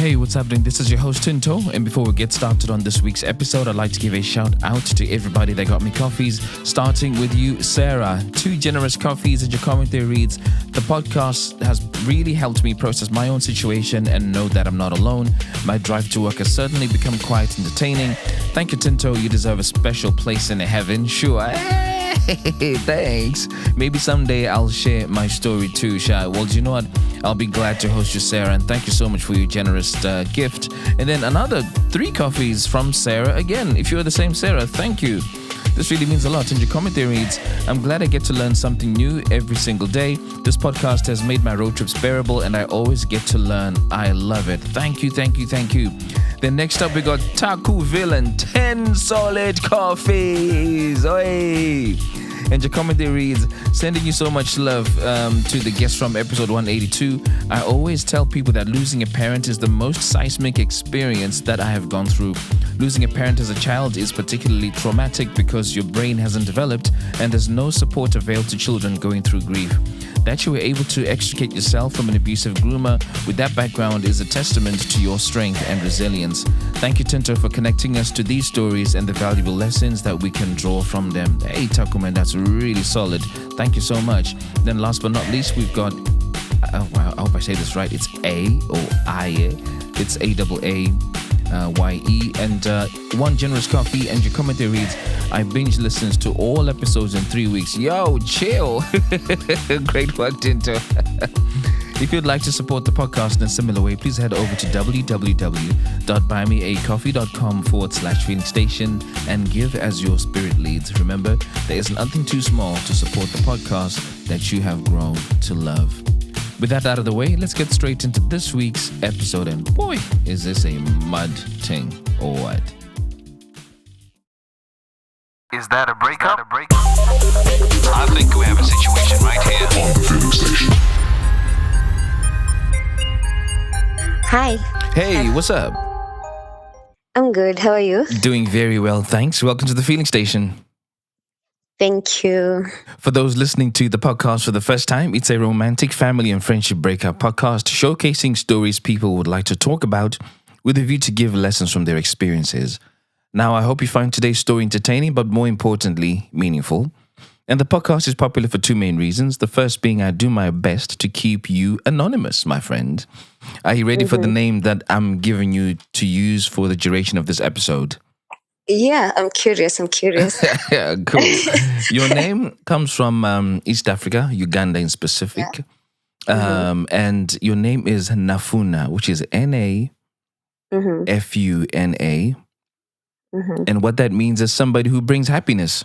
Hey, what's happening? This is your host Tinto, and before we get started on this week's episode, I'd like to give a shout out to everybody that got me coffees, starting with you, Sarah. 2 generous coffees and your commentary reads, the podcast has really helped me process my own situation and know that I'm not alone. My drive to work has certainly become quite entertaining. Thank you, Tinto. You deserve a special place in heaven. Sure. Thanks. Maybe someday I'll share my story too, Shai. Well, do you know what? I'll be glad to host you, Sarah, and thank you so much for your generous gift. And then another 3 coffees from Sarah. Again, if you're the same Sarah, thank you. This really means a lot. And your commentary reads, I'm glad I get to learn something new every single day. This podcast has made my road trips bearable and I always get to learn. I love it. Thank you, thank you, thank you. Then next up we got Taku Villain, 10 solid coffees. Oi! And your commentary reads, sending you so much love to the guest from episode 182. I always tell people that losing a parent is the most seismic experience that I have gone through. Losing a parent as a child is particularly traumatic because your brain hasn't developed and there's no support available to children going through grief. That you were able to extricate yourself from an abusive groomer with that background is a testament to your strength and resilience. Thank you, Tinto, for connecting us to these stories and the valuable lessons that we can draw from them. Hey, Takuman, that's really solid. Thank you so much. Then last but not least, we've got, I hope I say this right, it's A or Aye. It's AAAYE and 1 generous coffee. And your commentary reads, I binge listens to all episodes in 3 weeks. Yo, chill. Great work, Tinto. If you'd like to support the podcast in a similar way, please head over to www.buymeacoffee.com/Feeling Station and give as your spirit leads. Remember, there is nothing too small to support the podcast that you have grown to love. With that out of the way, let's get straight into this week's episode. And boy, is this a mud ting or what? Is that a breakup? I think we have a situation right here on the Feeling Station. Hi. Hey, what's up? I'm good. How are you? Doing very well, thanks. Welcome to the Feeling Station. Thank you. For those listening to the podcast for the first time, it's a romantic family and friendship breakup podcast showcasing stories people would like to talk about with a view to give lessons from their experiences. Now, I hope you find today's story entertaining, but more importantly, meaningful. And the podcast is popular for 2 main reasons. The first being I do my best to keep you anonymous, my friend. Are you ready for the name that I'm giving you to use for the duration of this episode? Yeah, I'm curious. Yeah, cool. Your name comes from East Africa, Uganda in specific. Yeah. And your name is Nafuna, which is Nafuna. And what that means is somebody who brings happiness.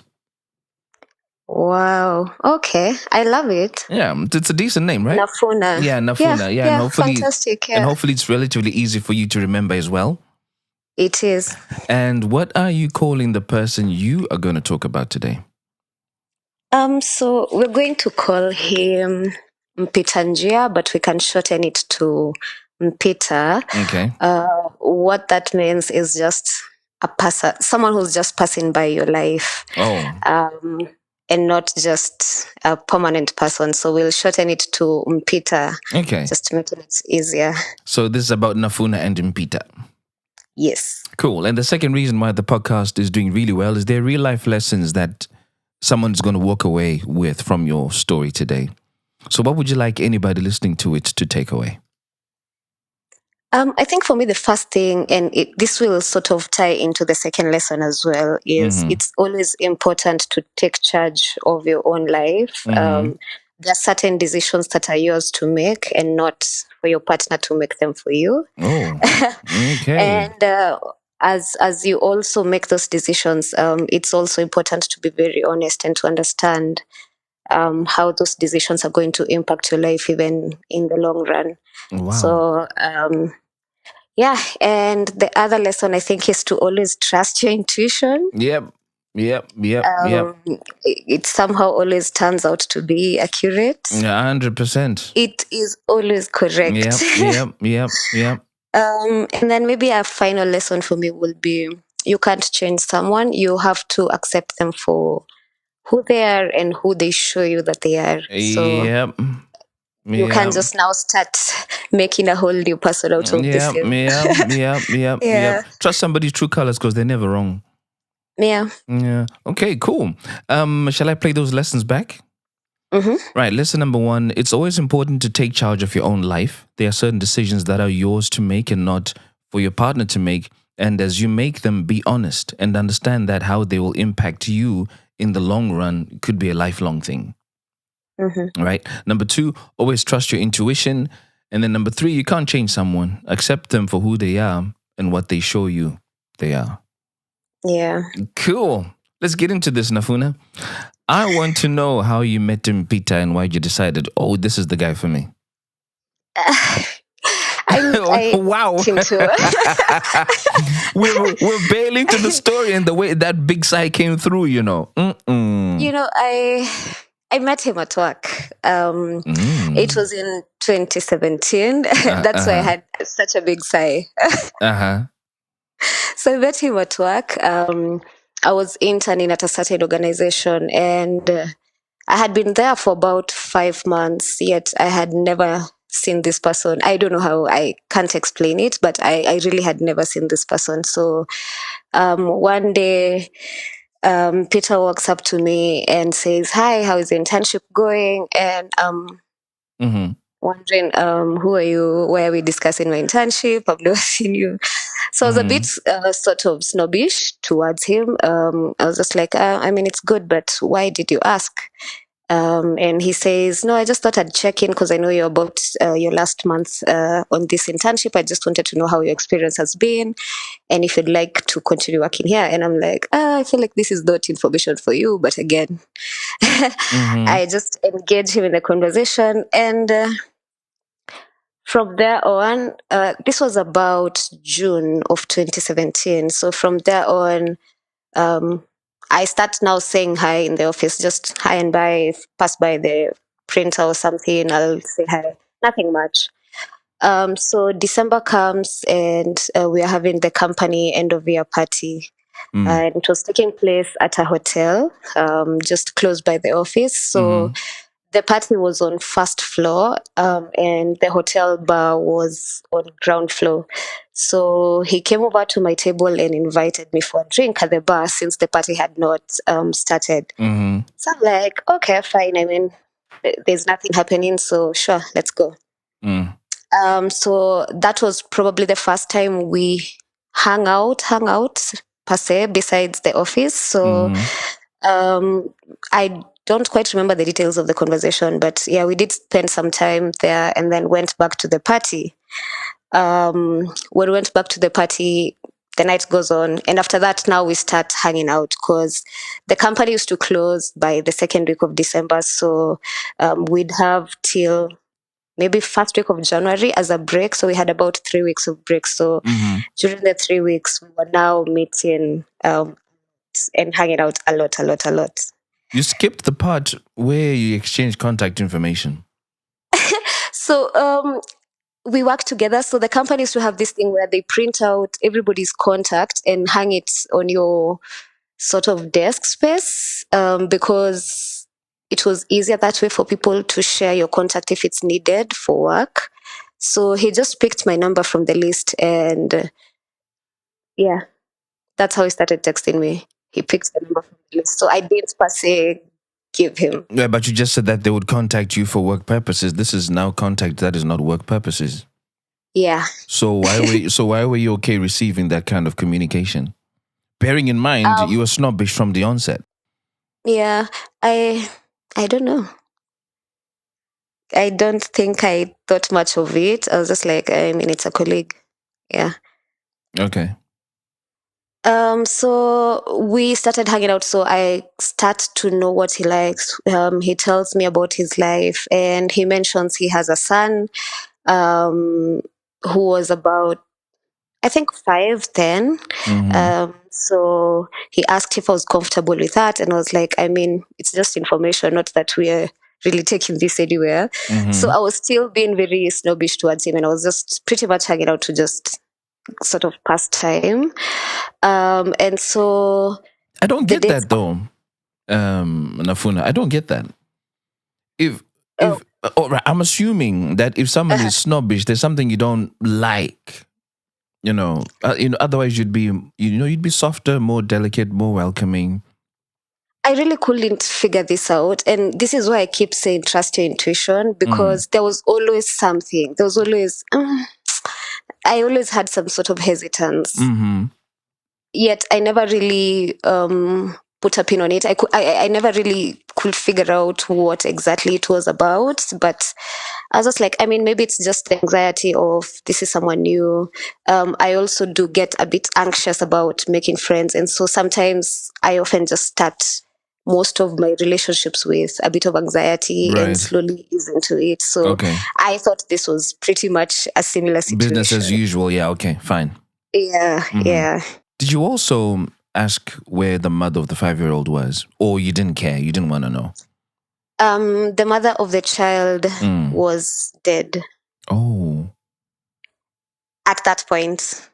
Wow. Okay. I love it. Yeah, it's a decent name, right? Nafuna. Yeah, Nafuna. Yeah, and hopefully, fantastic. Yeah. And hopefully it's relatively easy for you to remember as well. It is. And what are you calling the person you are going to talk about today? So we're going to call him Mpitanjia, but we can shorten it to Mpita. Okay. What that means is just a person, someone who's just passing by your life. Oh. And not just a permanent person. So we'll shorten it to Mpita. Okay. Just to make it easier. So this is about Nafuna and Mpita. Yes. Cool. And the second reason why the podcast is doing really well is they're real life lessons that someone's going to walk away with from your story today. So what would you like anybody listening to it to take away? I think for me, the first thing, and this will sort of tie into the second lesson as well, is it's always important to take charge of your own life. There are certain decisions that are yours to make and not for your partner to make them for you. Oh, okay. And as you also make those decisions, it's also important to be very honest and to understand how those decisions are going to impact your life even in the long run. Wow. So, yeah. And the other lesson, I think, is to always trust your intuition. Yep. It somehow always turns out to be accurate. 100%. It is always correct. Yep. And then maybe a final lesson for me will be, you can't change someone. You have to accept them for who they are and who they show you that they are. So, Yep. You can just now start making a whole new person out of this. Yeah. Trust somebody's true colors because they're never wrong. Yeah. Okay, cool. Shall I play those lessons back? Mm-hmm. Right. Lesson number 1, it's always important to take charge of your own life. There are certain decisions that are yours to make and not for your partner to make. And as you make them, be honest and understand that how they will impact you in the long run could be a lifelong thing. Mm-hmm. Right. Number 2, always trust your intuition. And then number 3, you can't change someone. Accept them for who they are and what they show you they are. Yeah. Cool. Let's get into this, Nafuna. I want to know how you met Peter and why you decided, this is the guy for me. Wow. we're bailing to the story and the way that big sigh came through, You know, I met him at work. It was in 2017. That's why I had such a big sigh. So I met him at work. I was interning at a certain organization, and I had been there for about 5 months, yet I had never seen this person. I don't know how, I can't explain it, but I really had never seen this person. So one day, Peter walks up to me and says, "Hi, how is the internship going?" And wondering, who are you? Why are we discussing my internship? I've never seen you. So I was a bit sort of snobbish towards him. I was just like, it's good, but why did you ask? And he says, "No, I just thought I'd check in because I know you're about your last month on this internship. I just wanted to know how your experience has been and if you'd like to continue working here." And I'm like, I feel like this is not information for you. But again, I just engage him in the conversation. And from there on, this was about June of 2017. So from there on, I start now saying hi in the office, just hi and bye. If pass by the printer or something, I'll say hi. Nothing much. So December comes and we are having the company end of year party. And it was taking place at a hotel just close by the office. So the party was on first floor and the hotel bar was on ground floor. So he came over to my table and invited me for a drink at the bar since the party had not started. So I'm like, okay, fine. There's nothing happening. So sure, let's go. So that was probably the first time we hung out per se, besides the office. So I don't quite remember the details of the conversation, but yeah, we did spend some time there and then went back to the party. When we went back to the party, the night goes on, and after that, now we start hanging out because the company used to close by the second week of December. So we'd have till maybe first week of January as a break. So we had about 3 weeks of break. So during the 3 weeks, we were now meeting and hanging out a lot. You skipped the part where you exchange contact information. So we work together. So the company used to have this thing where they print out everybody's contact and hang it on your sort of desk space because it was easier that way for people to share your contact if it's needed for work. So he just picked my number from the list and yeah, that's how he started texting me. He picked the number from the list. So I didn't per se give him. Yeah, but you just said that they would contact you for work purposes. This is now contact that is not work purposes. Yeah. So why were you okay receiving that kind of communication? Bearing in mind you were snobbish from the onset. Yeah, I don't know. I don't think I thought much of it. I was just like, it's a colleague. Yeah. Okay. So we started hanging out. So I start to know what he likes. He tells me about his life, and he mentions he has a son, who was about, I think, 5 then. So he asked if I was comfortable with that, and I was like, it's just information, not that we're really taking this anywhere. So I was still being very snobbish towards him, and I was just pretty much hanging out to just sort of pass time. And so I don't get that though, Nafuna. I don't get that. If All right, I'm assuming that if someone is snobbish, there's something you don't like. Otherwise you'd be softer, more delicate, more welcoming. I really couldn't figure this out. And this is why I keep saying trust your intuition, because there was always something. There was always, I always had some sort of hesitance. Mm-hmm. Yet I never really put a pin on it. I never really could figure out what exactly it was about. But I was just like, I mean, maybe it's just the anxiety of this is someone new. I also do get a bit anxious about making friends. And so sometimes I often just start most of my relationships with a bit of anxiety and slowly ease into it. So I thought this was pretty much a similar situation. Business as usual. Yeah. Okay. Fine. Yeah. Mm-hmm. Yeah. Did you also ask where the mother of the 5-year-old was, or you didn't care? You didn't want to know? The mother of the child was dead. Oh. At that point.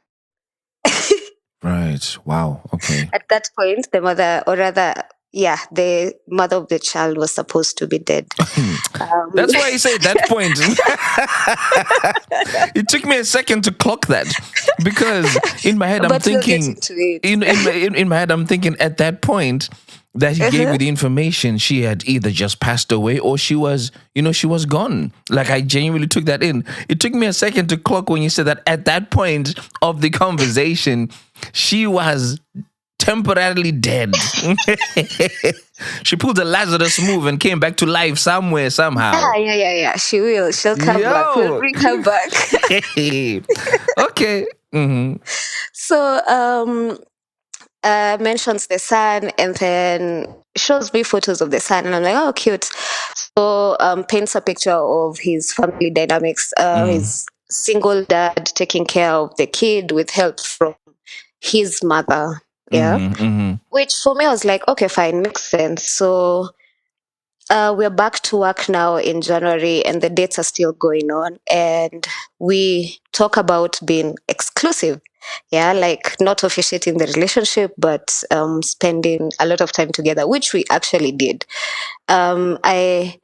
Right. Wow. Okay. At that point, the mother, or rather, the mother of the child was supposed to be dead. That's why I say that point. It took me a second to clock that, because in my head I'm thinking, in my head I'm thinking at that point that he gave me the information, she had either just passed away or she was gone. Like, I genuinely took that in. It took me a second to clock when you said that at that point of the conversation, she was temporarily dead. She pulled a Lazarus move and came back to life somewhere, somehow. Yeah. She will. She'll come back. We'll bring her back. Okay. Mm-hmm. So, mentions the son and then shows me photos of the son, and I'm like, oh, cute. So paints a picture of his family dynamics, his single dad taking care of the kid with help from his mother. Which for me, I was like, okay, fine, makes sense. So we're back to work now in January, and the dates are still going on, and we talk about being exclusive. Like not officiating the relationship, but spending a lot of time together, which we actually did. I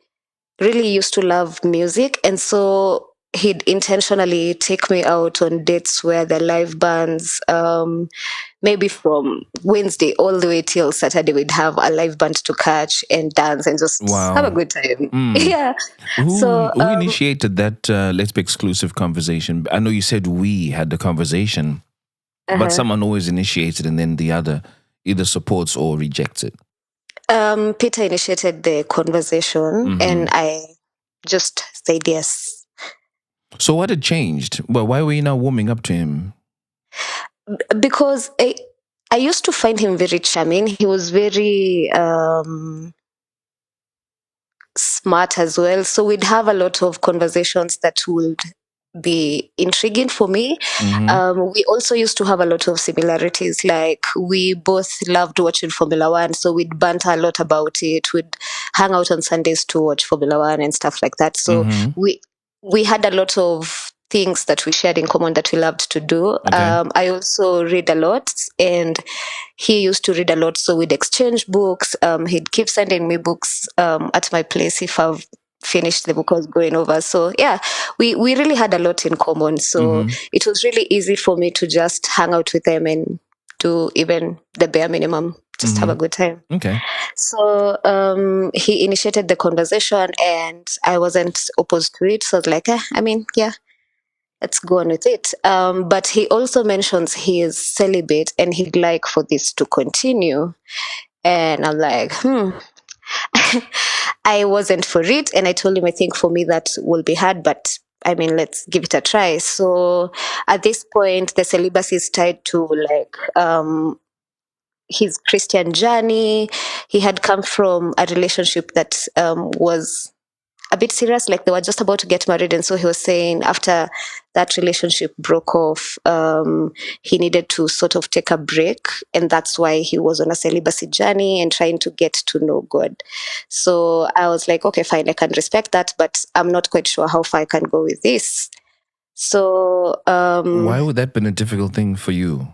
really used to love music, and so he'd intentionally take me out on dates where the live bands, maybe from Wednesday all the way till Saturday, we'd have a live band to catch and dance and just have a good time. Yeah. Who initiated that let's be exclusive conversation? I know you said we had the conversation, but someone always initiated and then the other either supports or rejects it. Peter initiated the conversation and I just said yes. So what had changed? Well, why were you now warming up to him? Because I used to find him very charming. He was very smart as well. So we'd have a lot of conversations that would be intriguing for me. We also used to have a lot of similarities. Like, we both loved watching Formula One, so we'd banter a lot about it. We'd hang out on Sundays to watch Formula One and stuff like that. So we had a lot of things that we shared in common that we loved to do. I also read a lot, and he used to read a lot, so we'd exchange books. He'd keep sending me books at my place if I've finished the book I was going over. So yeah, we really had a lot in common. So it was really easy for me to just hang out with them and do even the bare minimum, just have a good time. Okay. So he initiated the conversation and I wasn't opposed to it. So I was like, let's go on with it. But he also mentions he is celibate and he'd like for this to continue. And I'm like, I wasn't for it. And I told him, I think for me that will be hard, but I mean, let's give it a try. So at this point, the celibacy is tied to his Christian journey. He had come from a relationship that was a bit serious, like they were just about to get married. And so he was saying after that relationship broke off, he needed to sort of take a break. And that's why he was on a celibacy journey and trying to get to know God. So I was like, okay, fine, I can respect that, but I'm not quite sure how far I can go with this. So why would that have been a difficult thing for you?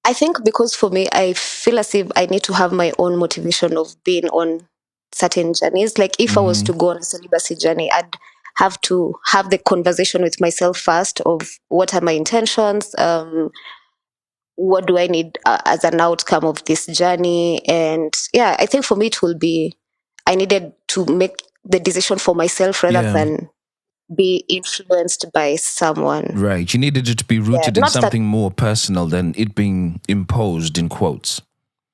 I think because for me, I feel as if I need to have my own motivation of being on certain journeys. Like if I was to go on a celibacy journey, I'd have to have the conversation with myself first of what are my intentions, what do I need as an outcome of this journey. And yeah, I think for me it will be, I needed to make the decision for myself rather than be influenced by someone. Right. You needed it to be rooted in something more personal than it being imposed in quotes.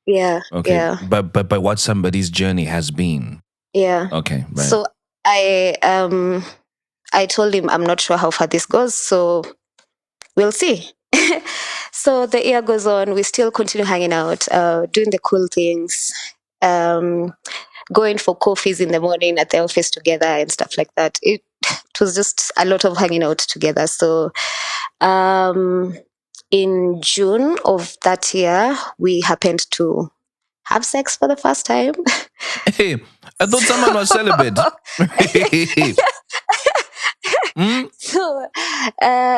Yeah. Okay. Yeah. But by what somebody's journey has been. Yeah. Okay. Right. So I told him I'm not sure how far this goes, so we'll see. So the year goes on, we still continue hanging out, doing the cool things, going for coffees in the morning at the office together and stuff like that. It was just a lot of hanging out together. So in June of that year, we happened to have sex for the first time. Hey, I thought someone was celibate. So,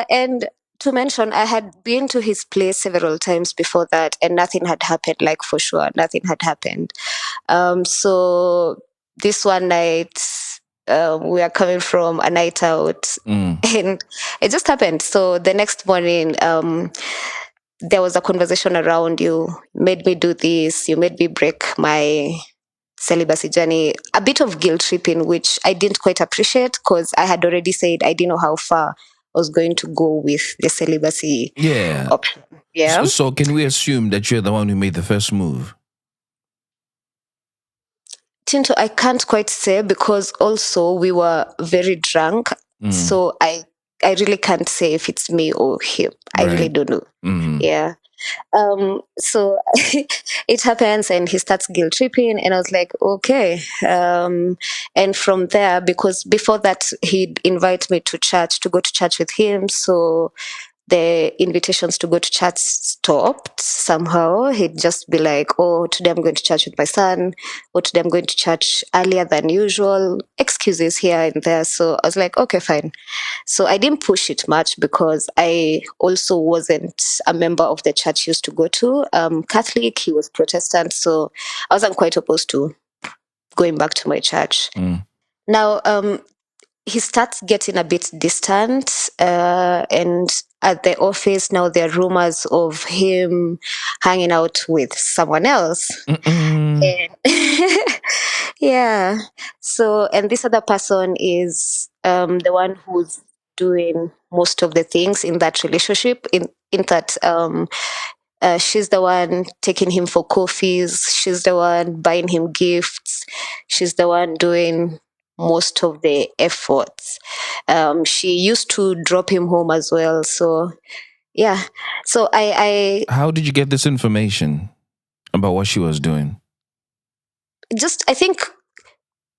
and to mention, I had been to his place several times before that, and nothing had happened. Like for sure, nothing had happened. So this one night, we are coming from a night out, and it just happened. So the next morning, there was a conversation around, you made me do this, you made me break my celibacy journey, a bit of guilt tripping, which I didn't quite appreciate because I had already said I didn't know how far I was going to go with the celibacy option. Yeah. So can we assume that you're the one who made the first move? Tinto, I can't quite say because also we were very drunk. So I really can't say if it's me or him. I really don't know. Yeah. So it happens and he starts guilt tripping and I was like, okay. And from there, because before that he'd invite me to church, to go to church with him. So the invitations to go to church stopped somehow. He'd just be like, oh, today I'm going to church with my son, or today I'm going to church earlier than usual, excuses here and there. So I was like, okay, fine. So I didn't push it much because I also wasn't a member of the church he used to go to. Catholic, he was Protestant, so I wasn't quite opposed to going back to my church. Now, he starts getting a bit distant, and at the office now there are rumors of him hanging out with someone else. And yeah. So, and this other person is the one who's doing most of the things in that relationship. In that she's the one taking him for coffees. She's the one buying him gifts. She's the one doing most of the efforts. She used to drop him home as well. So yeah. So I How did you get this information about what she was doing? I think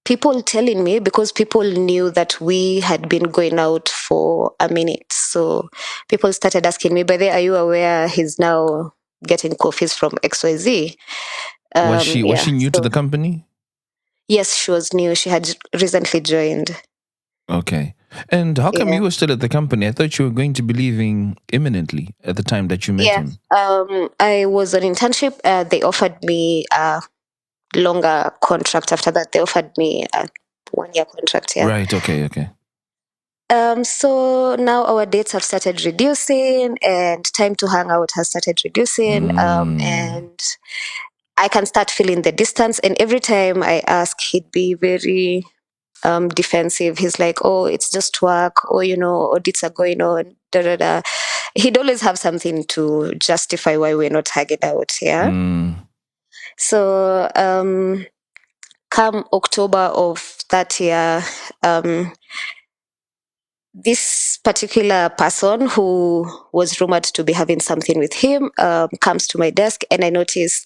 people telling me, because people knew that we had been going out for a minute. So people started asking me, by the way, are you aware he's now getting coffees from XYZ? Was she new to the company? Yes, she was new. She had recently joined. Okay. And how come you were still at the company? I thought you were going to be leaving imminently at the time that you met him. I was on internship. They offered me a longer contract after that. They offered me a 1-year contract. Yeah. Right. Okay. So now our dates have started reducing and time to hang out has started reducing. And I can start feeling the distance. And every time I ask, he'd be very defensive. He's like, oh, it's just work, or, audits are going on, da da da. He'd always have something to justify why we're not hanging out. Yeah. So come October of that year, this particular person who was rumored to be having something with him comes to my desk, and I notice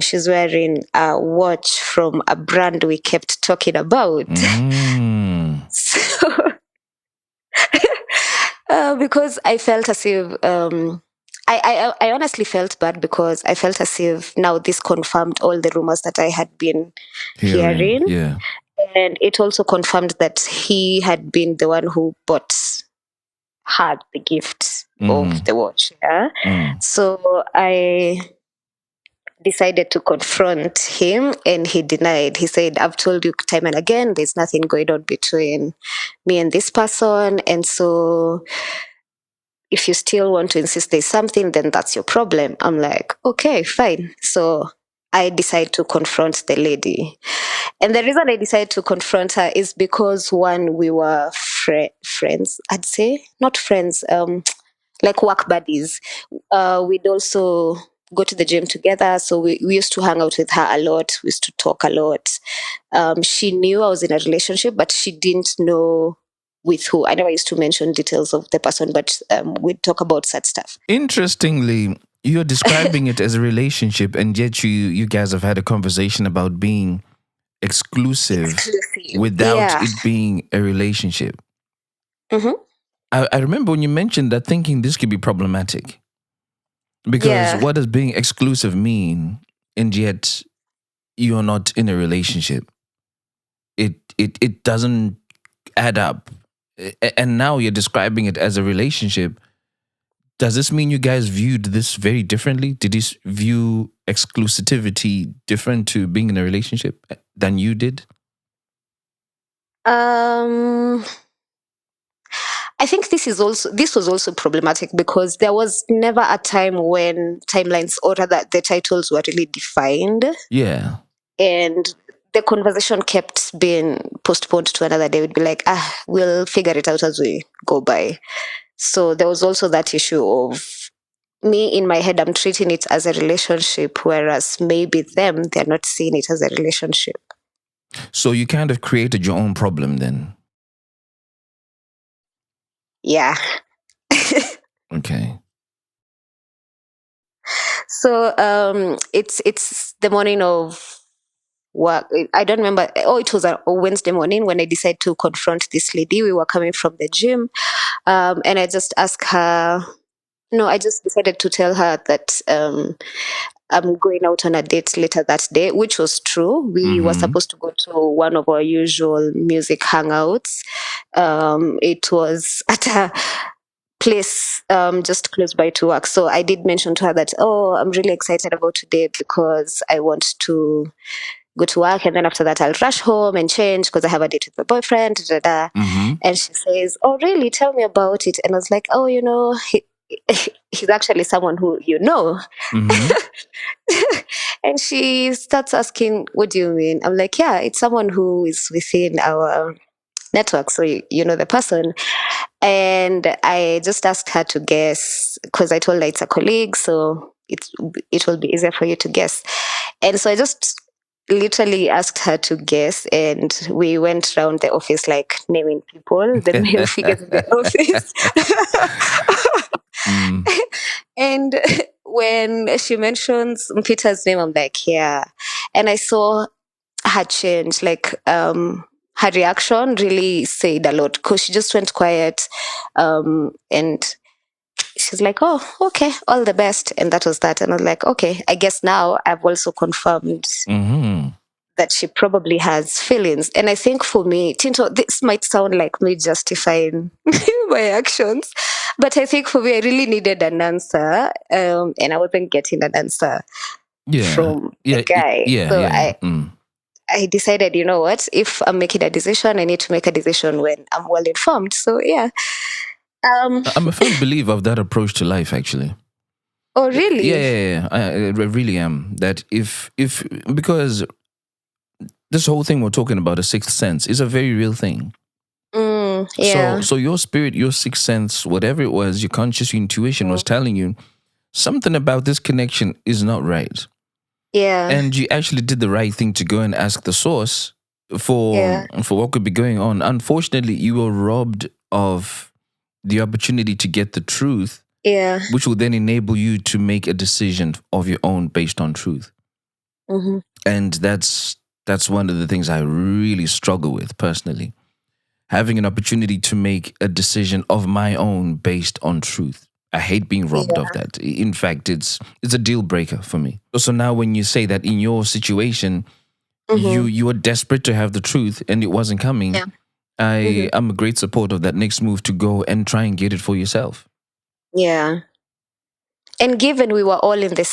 she's wearing a watch from a brand we kept talking about. So, because I felt as if I honestly felt bad, because I felt as if now this confirmed all the rumors that I had been hearing. Yeah. And it also confirmed that he had been the one who bought her the gift of the watch. Yeah. So I decided to confront him, and he denied. He said, I've told you time and again, there's nothing going on between me and this person. And so if you still want to insist there's something, then that's your problem. I'm like, okay, fine. So I decide to confront the lady. And the reason I decided to confront her is because, one, we were friends, I'd say. Not friends, like work buddies. We'd also go to the gym together. So we used to hang out with her a lot. We used to talk a lot. She knew I was in a relationship, but she didn't know with who. I never used to mention details of the person, but we'd talk about such stuff. Interestingly, you're describing it as a relationship, and yet you guys have had a conversation about being exclusive. Without it being a relationship. Mm-hmm. I remember when you mentioned that, thinking this could be problematic. Because what does being exclusive mean, and yet you're not in a relationship? It doesn't add up. And now you're describing it as a relationship. Does this mean you guys viewed this very differently? Did you view exclusivity different to being in a relationship than you did? I think this was also problematic because there was never a time when timelines, or rather the titles, were really defined. Yeah. And the conversation kept being postponed to another day. We'd be like, we'll figure it out as we go by. So there was also that issue of me, in my head, I'm treating it as a relationship, whereas maybe they're not seeing it as a relationship. So you kind of created your own problem then? Yeah. Okay. So it's the morning of work. I don't remember. Oh, it was a Wednesday morning when I decided to confront this lady. We were coming from the gym, and I just asked her. No, I just decided to tell her that I'm going out on a date later that day, which was true. We were supposed to go to one of our usual music hangouts. It was at a place just close by to work. So I did mention to her that, I'm really excited about today because I want to go to work, and then after that I'll rush home and change because I have a date with my boyfriend. And she says, oh, really? Tell me about it. And I was like, oh, he's actually someone who you know. And she starts asking, what do you mean? I'm like, yeah, it's someone who is within our network, so you know the person. And I just asked her to guess because I told her it's a colleague, so it will be easier for you to guess. And so I just literally asked her to guess, and we went around the office like naming people, the male figures in the office. And when she mentions Peter's name, I'm like, yeah. And I saw her change, like her reaction really said a lot because she just went quiet, and she's like, oh, okay, all the best. And that was that. And I was like, okay, I guess now I've also confirmed that she probably has feelings. And I think for me, Tinto, this might sound like me justifying my actions, but I think for me, I really needed an answer, and I wasn't getting an answer from the guy. I decided, you know what, if I'm making a decision, I need to make a decision when I'm well informed. So yeah. I'm a firm believer of that approach to life, actually. Oh, really? Yeah. I really am. That because this whole thing we're talking about, a sixth sense, is a very real thing. Yeah. So your spirit, your sixth sense, whatever it was, your conscious, your intuition was telling you something about this connection is not right. Yeah. And you actually did the right thing to go and ask the source for what could be going on. Unfortunately, you were robbed of the opportunity to get the truth, which will then enable you to make a decision of your own based on truth. And that's one of the things I really struggle with personally. Having an opportunity to make a decision of my own based on truth. I hate being robbed of that. In fact, it's a deal breaker for me. So now when you say that in your situation, you were desperate to have the truth and it wasn't coming, I'm a great supporter of that next move to go and try and get it for yourself. Yeah. And given we were all in the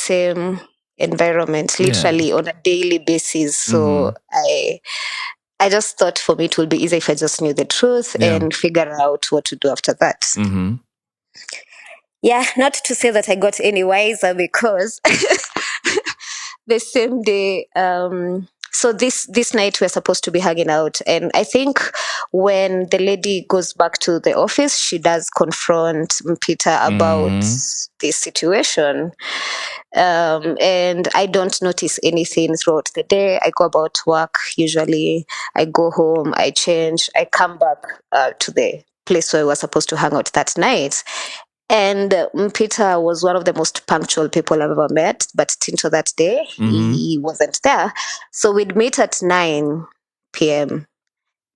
environment, literally on a daily basis. So I just thought for me it would be easier if I just knew the truth and figure out what to do after that. Yeah, not to say that I got any wiser, because the same day, so this night we're supposed to be hanging out, and I think when the lady goes back to the office, she does confront Peter about this situation. And I don't notice anything throughout the day. I go about work usually. I go home, I change, I come back to the place where we were supposed to hang out that night. And Peter was one of the most punctual people I've ever met, but Tinto that day, he wasn't there. So we'd meet at 9 p.m.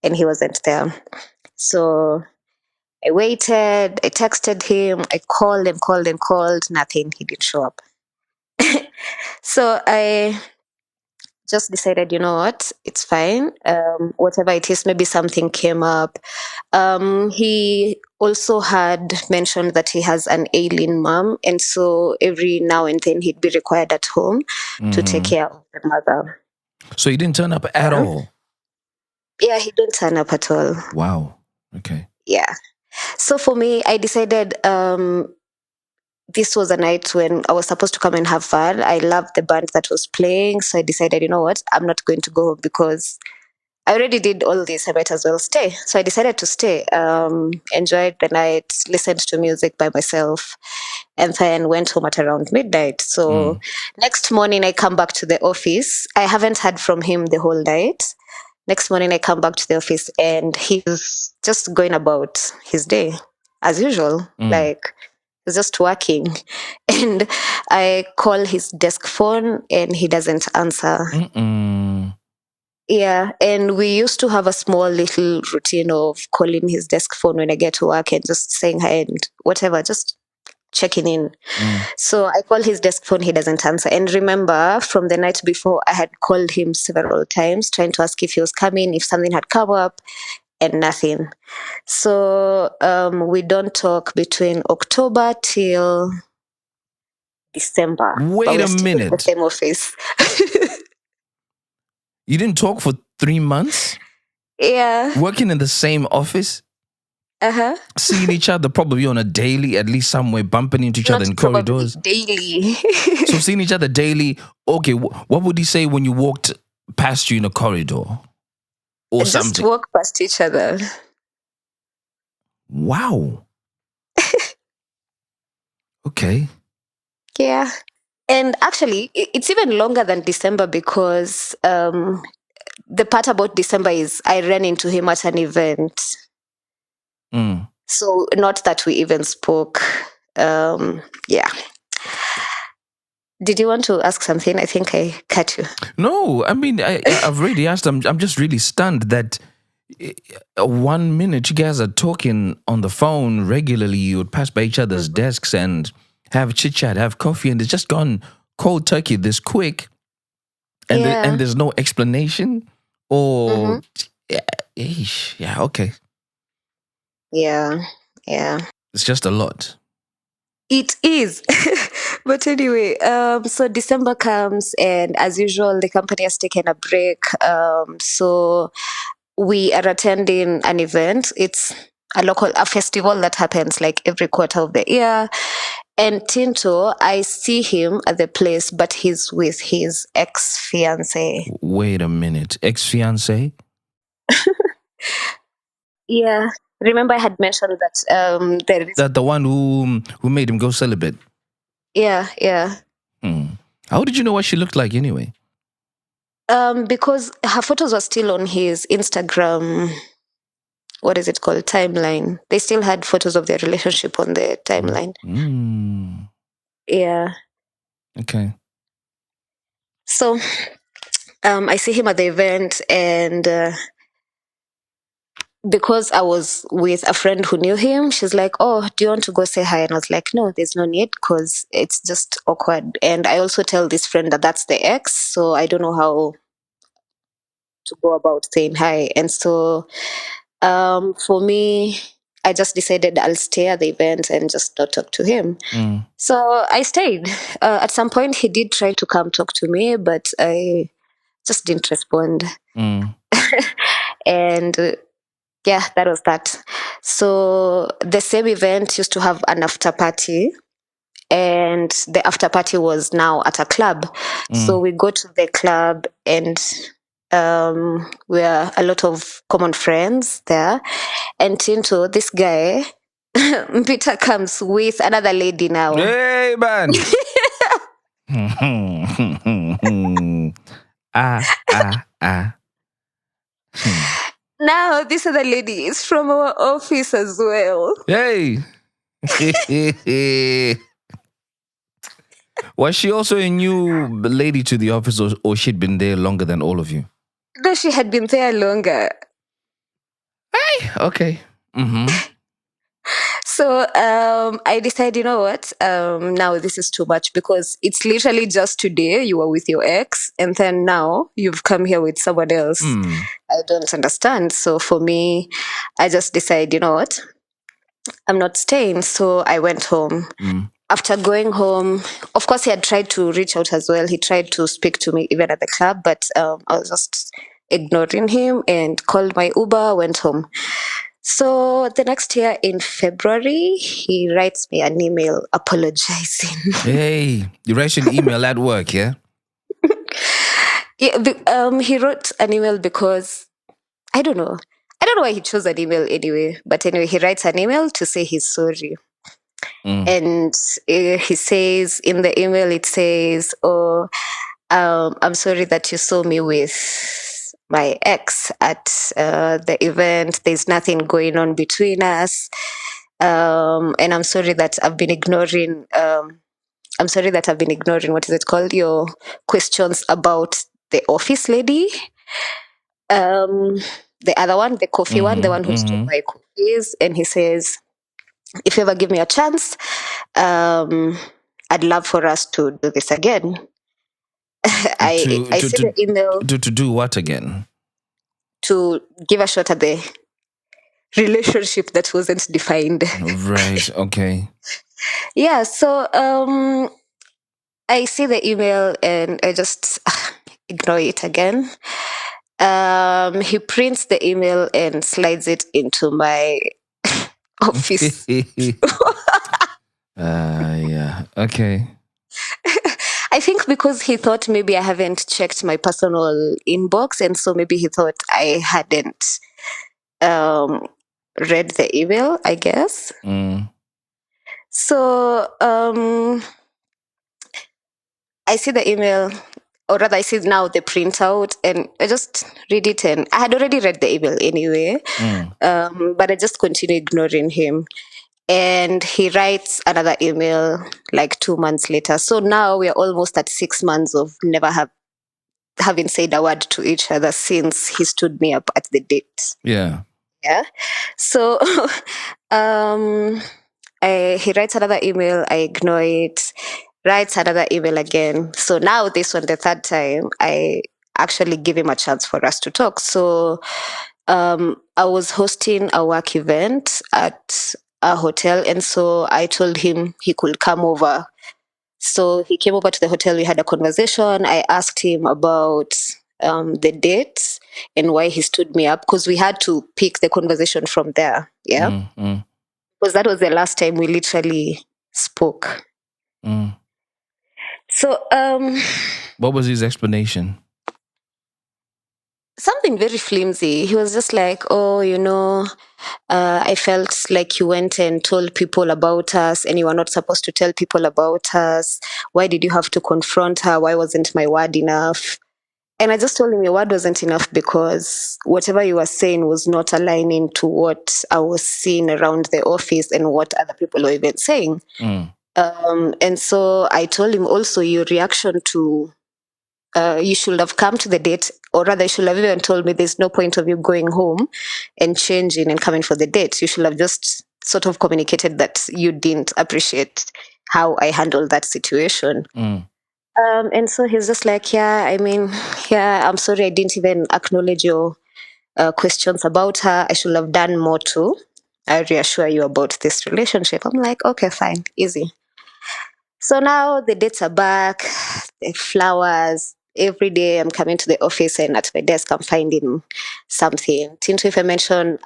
and he wasn't there. So I waited, I texted him, I called and called and called, nothing, he didn't show up. So I just decided, you know what, it's fine. Whatever it is, maybe something came up. He also had mentioned that he has an ailing mom, and so every now and then he'd be required at home to take care of the mother. So he didn't turn up at all? Yeah, he didn't turn up at all. Wow. Okay. Yeah. So for me, I decided this was a night when I was supposed to come and have fun. I loved the band that was playing. So I decided, you know what, I'm not going to go home because I already did all this. I might as well stay. So I decided to stay, enjoyed the night, listened to music by myself, and then went home at around midnight. So next morning I come back to the office. I haven't heard from him the whole night. Next morning I come back to the office and he's just going about his day as usual. Like, he's just working. And I call his desk phone and he doesn't answer. Yeah, and we used to have a small little routine of calling his desk phone when I get to work and just saying hi and whatever, just checking in. So I call his desk phone, he doesn't answer. And remember, from the night before, I had called him several times trying to ask if he was coming, if something had come up, and nothing. So we don't talk between October till December. Wait a minute. The same office. You didn't talk for 3 months? Yeah. Working in the same office? Seeing each other probably on a daily, at least somewhere, bumping into each other in corridors? Daily. So seeing each other daily. Okay, what would he say when you walked past you in a corridor? Or something? Just walk past each other. Wow. Okay. Yeah. And actually, it's even longer than December because the part about December is I ran into him at an event. So not that we even spoke. Yeah. Did you want to ask something? I think I cut you. No, I mean, I've already asked. I'm just really stunned that 1 minute you guys are talking on the phone regularly. You would pass by each other's desks and have chit chat, have coffee, and it's just gone cold turkey this quick, and and there's no explanation or yeah, okay, yeah, it's just a lot. It is. But anyway, so December comes, and as usual, the company has taken a break. So we are attending an event. It's a festival that happens like every quarter of the year. And Tinto, I see him at the place, but he's with his ex-fiancée. Wait a minute, ex-fiancée? Yeah. Remember I had mentioned that there is... That the one who made him go celibate? Yeah. How did you know what she looked like anyway? Because her photos were still on his Instagram, what is it called, timeline. They still had photos of their relationship on the timeline. Yeah. Okay. So I see him at the event, and because I was with a friend who knew him, she's like, oh, do you want to go say hi? And I was like, no, there's no need because it's just awkward. And I also tell this friend that that's the ex, so I don't know how to go about saying hi. And so for me, I just decided I'll stay at the event and just not talk to him. So I stayed. At some point, he did try to come talk to me, but I just didn't respond. And yeah, that was that. So the same event used to have an after party, and the after party was now at a club. So we go to the club, and we're a lot of common friends there. And Tinto, this guy, Peter comes with another lady now. Hey, man. Now, this other lady is from our office as well. Hey. Was she also a new lady to the office, or she'd been there longer than all of you? No, she had been there longer. Hey, okay. So I decided, you know what? Now this is too much, because it's literally just today you were with your ex, and then now you've come here with someone else. I don't understand. So for me, I just decided, you know what? I'm not staying. So I went home. After going home, of course, he had tried to reach out as well. He tried to speak to me even at the club, but I was just ignoring him and called my Uber, went home. So the next year in February, he writes me an email apologizing. Hey, you write an email at work, yeah? Yeah, he wrote an email because I don't know why he chose an email anyway. But anyway, he writes an email to say he's sorry. And he says in the email, it says, "Oh, I'm sorry that you saw me with my ex at the event. There's nothing going on between us, and I'm sorry that I've been ignoring. What is it called? Your questions about the office lady. The other one, the coffee one, the one who stole my coffees." And he says, "If you ever give me a chance, I'd love for us to do this again." I see the email. To do what again? To give a shot at the relationship that wasn't defined. Right, okay. Yeah, so I see the email and I just ignore it again. He prints the email and slides it into my office. Yeah, okay. I think because he thought maybe I haven't checked my personal inbox, and so maybe he thought I hadn't read the email, I guess. So I see the email, or rather I see now the printout, and I just read it, and I had already read the email anyway, but I just continue ignoring him. And he writes another email like 2 months later. So now we're almost at 6 months of never having said a word to each other since he stood me up at the date. Yeah. So he writes another email, I ignore it, writes another email again. So now this one, the third time, I actually give him a chance for us to talk. So I was hosting a work event at a hotel, and so I told him he could come over. So he came over to the hotel, we had a conversation. I asked him about the dates and why he stood me up, because we had to pick the conversation from there. Yeah. Because that was the last time we literally spoke. So what was his explanation? Something very flimsy. He was just like, "Oh, I felt like you went and told people about us, and you were not supposed to tell people about us. Why did you have to confront her? Why wasn't my word enough?" And I just told him your word wasn't enough because whatever you were saying was not aligning to what I was seeing around the office and what other people were even saying. And so I told him also your reaction to you should have come to the date, or rather you should have even told me there's no point of you going home and changing and coming for the date. You should have just sort of communicated that you didn't appreciate how I handled that situation. And so he's just like, I'm sorry I didn't even acknowledge your questions about her. I should have done more too. I reassure you about this relationship. I'm like, okay, fine, easy. So now the dates are back, the flowers. Every day I'm coming to the office and at my desk I'm finding something. Tinto, if I mention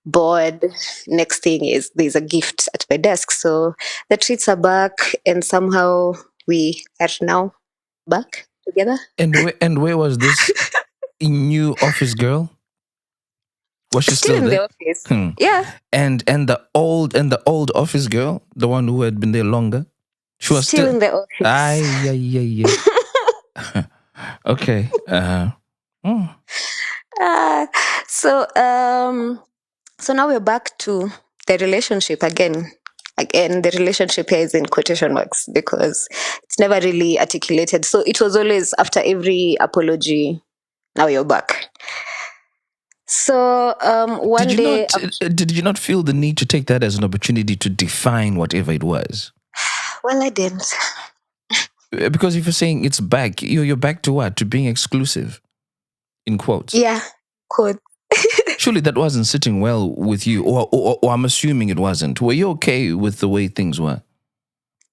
bored, next thing is there's a gift at my desk. So the treats are back and somehow we are now back together. And where was this new office girl? Was she still in there? The office. Yeah. And the old office girl, the one who had been there longer, she was still in the office. Yeah. Okay. So now we're back to the relationship again. Again, the relationship here is in quotation marks because it's never really articulated. So it was always after every apology, now you're back. So one day... Did you not feel the need to take that as an opportunity to define whatever it was? Well, I didn't. Because if you're saying it's back, you're back to what? To being exclusive, in quotes. Yeah, quote. Surely that wasn't sitting well with you, or I'm assuming it wasn't. Were you okay with the way things were?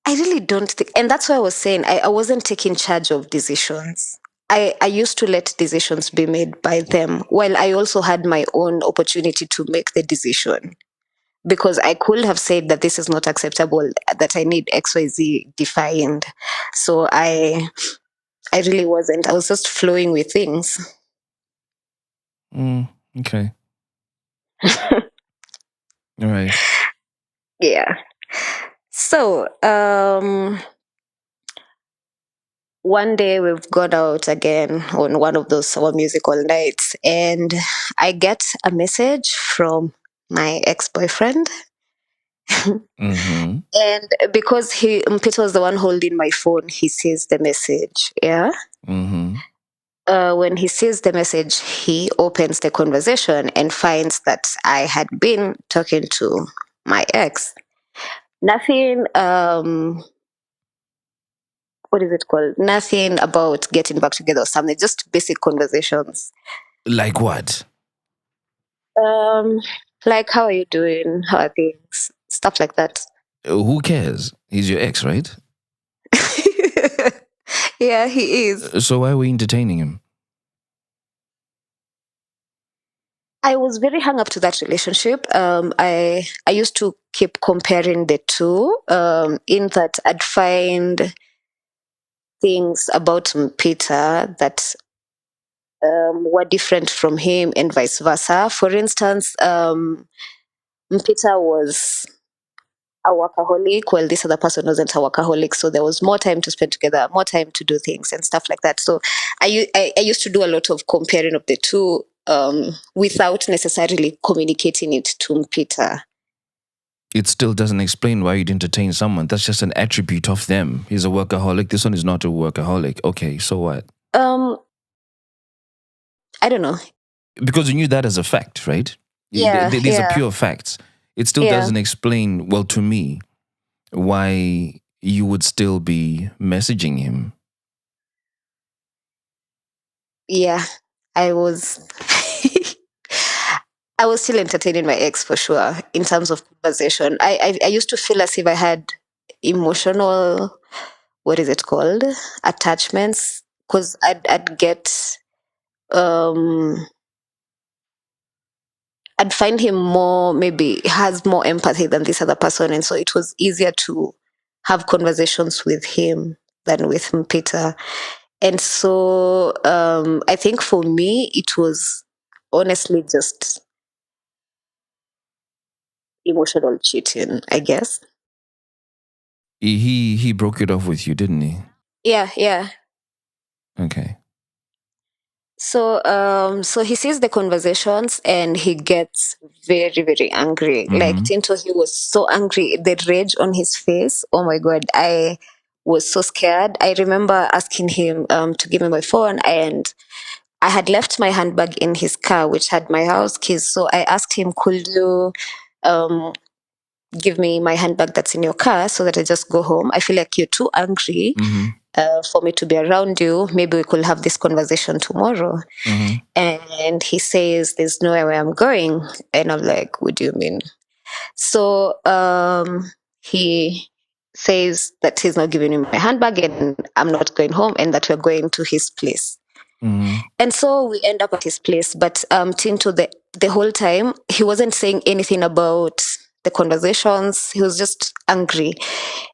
I really don't think, and that's why I was saying I wasn't taking charge of decisions. I used to let decisions be made by them, while I also had my own opportunity to make the decision. Because I could have said that this is not acceptable, that I need XYZ defined. So I really wasn't. I was just flowing with things. Okay. All right. Yeah. So one day we've gone out again on one of those summer musical nights, and I get a message from my ex-boyfriend. Mm-hmm. And because Peter was the one holding my phone, he sees the message. Yeah. Mm-hmm. When he sees the message, he opens the conversation and finds that I had been talking to my ex. Nothing, what is it called? Nothing about getting back together or something, just basic conversations. Like what? Like, how are you doing? How are things? Stuff like that. Who cares? He's your ex, right? Yeah, he is. So why are we entertaining him? I was very hung up to that relationship. I used to keep comparing the two. In that I'd find things about Peter that were different from him, and vice versa. For instance, Peter was a workaholic, while this other person wasn't a workaholic. So there was more time to spend together, more time to do things and stuff like that. So I used to do a lot of comparing of the two without necessarily communicating it to Peter. It still doesn't explain why you'd entertain someone. That's just an attribute of them. He's a workaholic. This one is not a workaholic. Okay, so what? I don't know. Because you knew that as a fact, right? Yeah. These are pure facts. It still doesn't explain, well, to me, why you would still be messaging him. Yeah, I was I was still entertaining my ex for sure in terms of conversation. I used to feel as if I had emotional, what is it called? Attachments. Because I'd get I'd find him more, maybe has more empathy than this other person. And so it was easier to have conversations with him than with Peter. And so I think for me, it was honestly just emotional cheating, I guess. He broke it off with you, didn't he? Yeah. Okay. So so he sees the conversations and he gets very, very angry. Mm-hmm. Like Tinto, he was so angry. The rage on his face. Oh my God. I was so scared. I remember asking him to give me my phone, and I had left my handbag in his car, which had my house keys. So I asked him, could you give me my handbag that's in your car so that I just go home? I feel like you're too angry. Mm-hmm. for me to be around you. Maybe we could have this conversation tomorrow. And he says, there's nowhere I'm going. And I'm like, what do you mean? So he says that he's not giving me my handbag and I'm not going home and that we're going to his place. And so we end up at his place. But Tinto, the whole time, he wasn't saying anything about the conversations. He was just angry.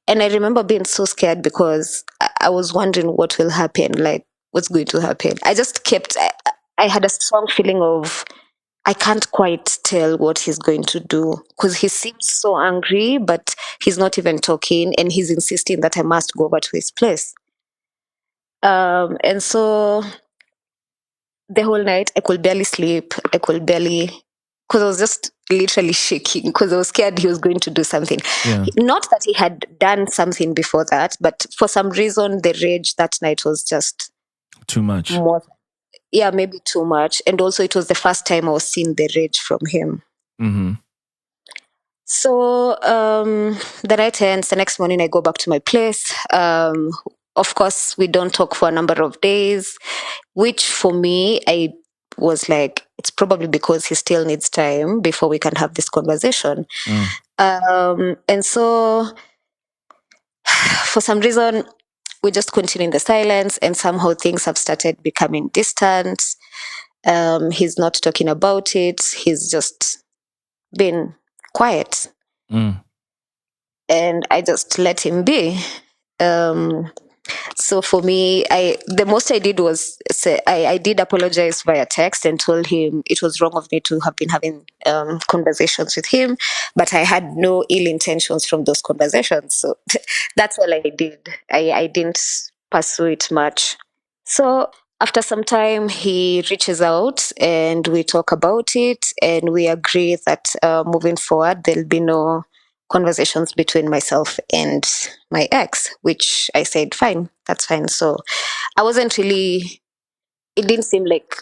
And I remember being so scared because I was wondering what will happen, like what's going to happen. I just I had a strong feeling of, I can't quite tell what he's going to do because he seems so angry, but he's not even talking and he's insisting that I must go over to his place. And so the whole night I could barely sleep. Because I was just literally shaking because I was scared he was going to do something. Yeah. Not that he had done something before that, but for some reason the rage that night was just too much. Yeah, maybe too much. And also it was the first time I was seeing the rage from him. So the night ends. The next morning I go back to my place. Of course, we don't talk for a number of days, which for me, I was like, it's probably because he still needs time before we can have this conversation. And so for some reason, we just continue in the silence, and somehow things have started becoming distant. He's not talking about it. He's just been quiet. And I just let him be. So for me, the most I did was say, I did apologize via text and told him it was wrong of me to have been having conversations with him, but I had no ill intentions from those conversations. So that's all I did. I didn't pursue it much. So after some time, he reaches out and we talk about it, and we agree that moving forward, there'll be no conversations between myself and my ex, which I said, fine, that's fine. So I wasn't really, it didn't seem like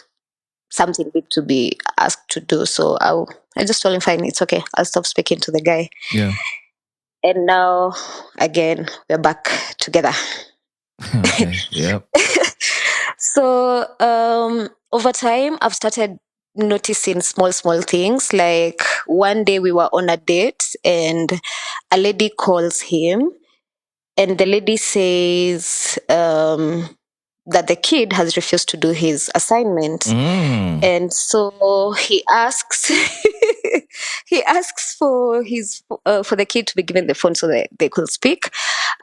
something big to be asked to do. So I just told him, fine, it's okay. I'll stop speaking to the guy. Yeah. And now, again, we're back together. Okay. Yep. So over time, I've started noticing small things. Like one day we were on a date and a lady calls him, and the lady says that the kid has refused to do his assignment. And so he asks for for the kid to be given the phone so that they could speak.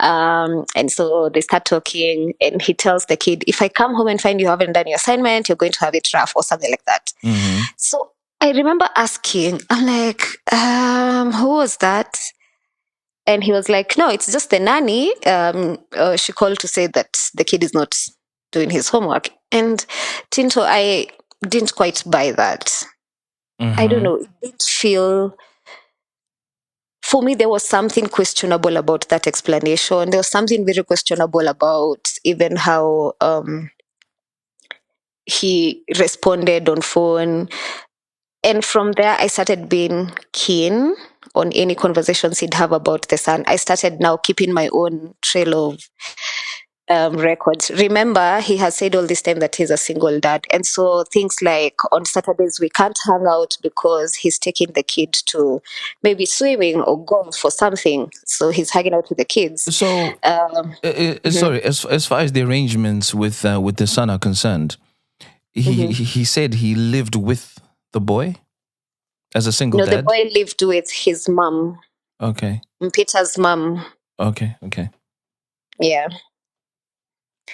And so they start talking, and he tells the kid, if I come home and find you haven't done your assignment, you're going to have it rough, or something like that. So I remember asking, I'm like, who was that? And he was like, no, it's just the nanny. She called to say that the kid is not doing his homework. And Tinto, I didn't quite buy that. I don't know. It didn't feel... For me, there was something questionable about that explanation. There was something very questionable about even how he responded on phone. And from there, I started being keen on any conversations he'd have about the son. I started now keeping my own trail of records. Remember, he has said all this time that he's a single dad. And so things like on Saturdays, we can't hang out because he's taking the kid to maybe swimming or golf or something. So he's hanging out with the kids. So, sorry, as far as the arrangements with the son are concerned, he said he lived with the boy as a single dad? No, the boy lived with his mom. Okay. Peter's mom. Okay. Yeah.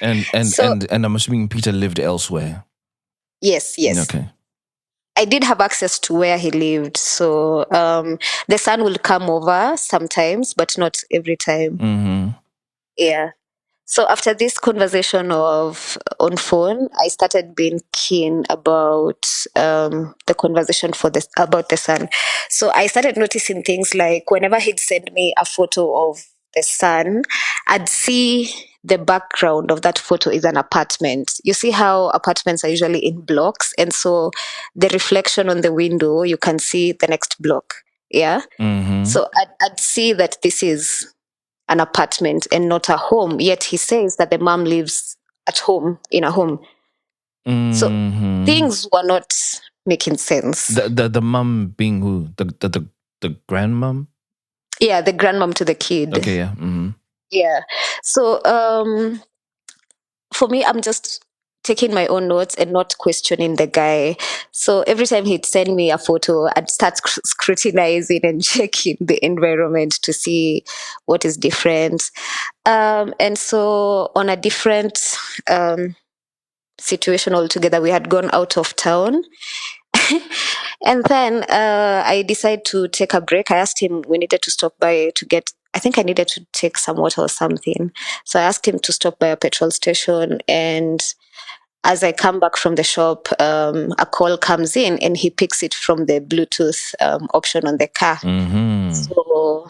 And I'm assuming Peter lived elsewhere. Yes. Okay. I did have access to where he lived, so the son will come over sometimes, but not every time. Yeah. So after this conversation on phone, I started being keen about the conversation about the son. So I started noticing things like whenever he'd send me a photo of the son, I'd see the background of that photo is an apartment. You see how apartments are usually in blocks, and so the reflection on the window, you can see the next block. Yeah. So I'd see that this is an apartment and not a home. Yet he says that the mom lives at home, in a home. So things were not making sense. The mom being who? The grandmom? Yeah, the grandmom to the kid. Okay, yeah. Yeah. So for me, I'm just taking my own notes and not questioning the guy. So every time he'd send me a photo, I'd start scrutinizing and checking the environment to see what is different. And so on a different situation altogether, we had gone out of town. And then I decided to take a break. I asked him, we needed to stop by to get, I think I needed to take some water or something. So I asked him to stop by a petrol station. And as I come back from the shop, a call comes in and he picks it from the Bluetooth option on the car. So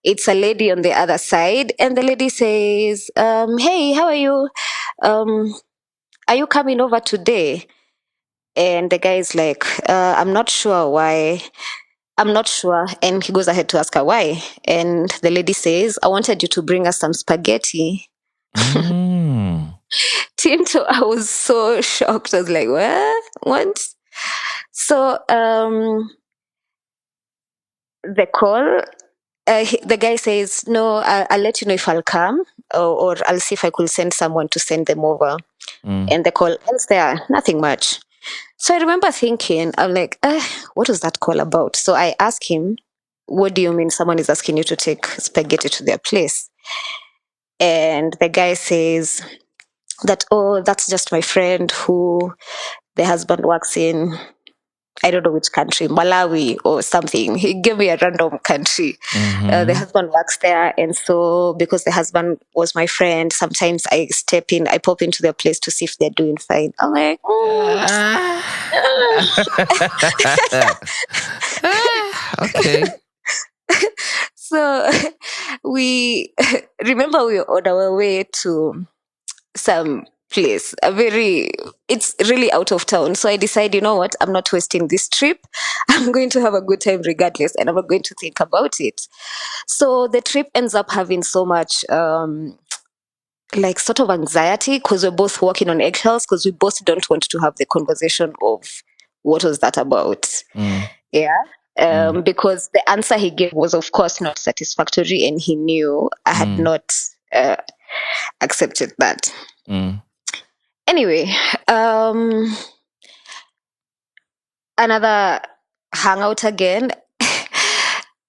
it's a lady on the other side. And the lady says, hey, how are you? Are you coming over today? And the guy is like, I'm not sure why. I'm not sure. And he goes ahead to ask her why. And the lady says, I wanted you to bring us some spaghetti. Tinto, I was so shocked. I was like, what? So the call, the guy says, no, I'll let you know if I'll come, or I'll see if I could send someone to send them over. And the call ends there, nothing much. So I remember thinking, I'm like, what was that call about? So I asked him, what do you mean someone is asking you to take spaghetti to their place? And the guy says that, oh, that's just my friend who the husband works in, I don't know which country, Malawi or something. He gave me a random country. The husband works there. And so because the husband was my friend, sometimes I pop into their place to see if they're doing fine. I'm like, okay. So we were on our way to some place, it's really out of town. So I decided, you know what, I'm not wasting this trip. I'm going to have a good time regardless, and I'm not going to think about it. So the trip ends up having so much like sort of anxiety, because we're both walking on eggshells, because we both don't want to have the conversation of what was that about. Because the answer he gave was of course not satisfactory, and he knew I had not accepted that. Anyway, another hangout again.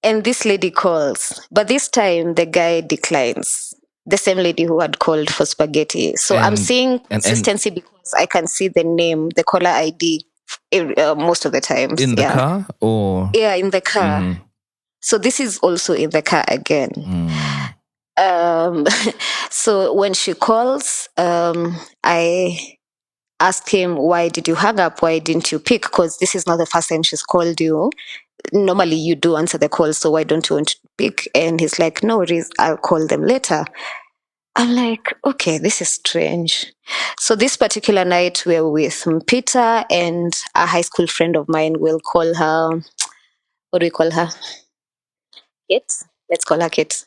And this lady calls, but this time the guy declines. The same lady who had called for spaghetti. So I'm seeing consistency because I can see the name, the caller ID, most of the times. In the car? Or? Yeah, in the car. So this is also in the car again. So when she calls, I asked him, why did you hang up? Why didn't you pick? Because this is not the first time she's called you. Normally you do answer the call, so why don't you want to pick? And he's like, no worries, I'll call them later. I'm like, okay, this is strange. So this particular night we're with Peter and a high school friend of mine. We'll call her, what do we call her? Kate? Let's call her Kate.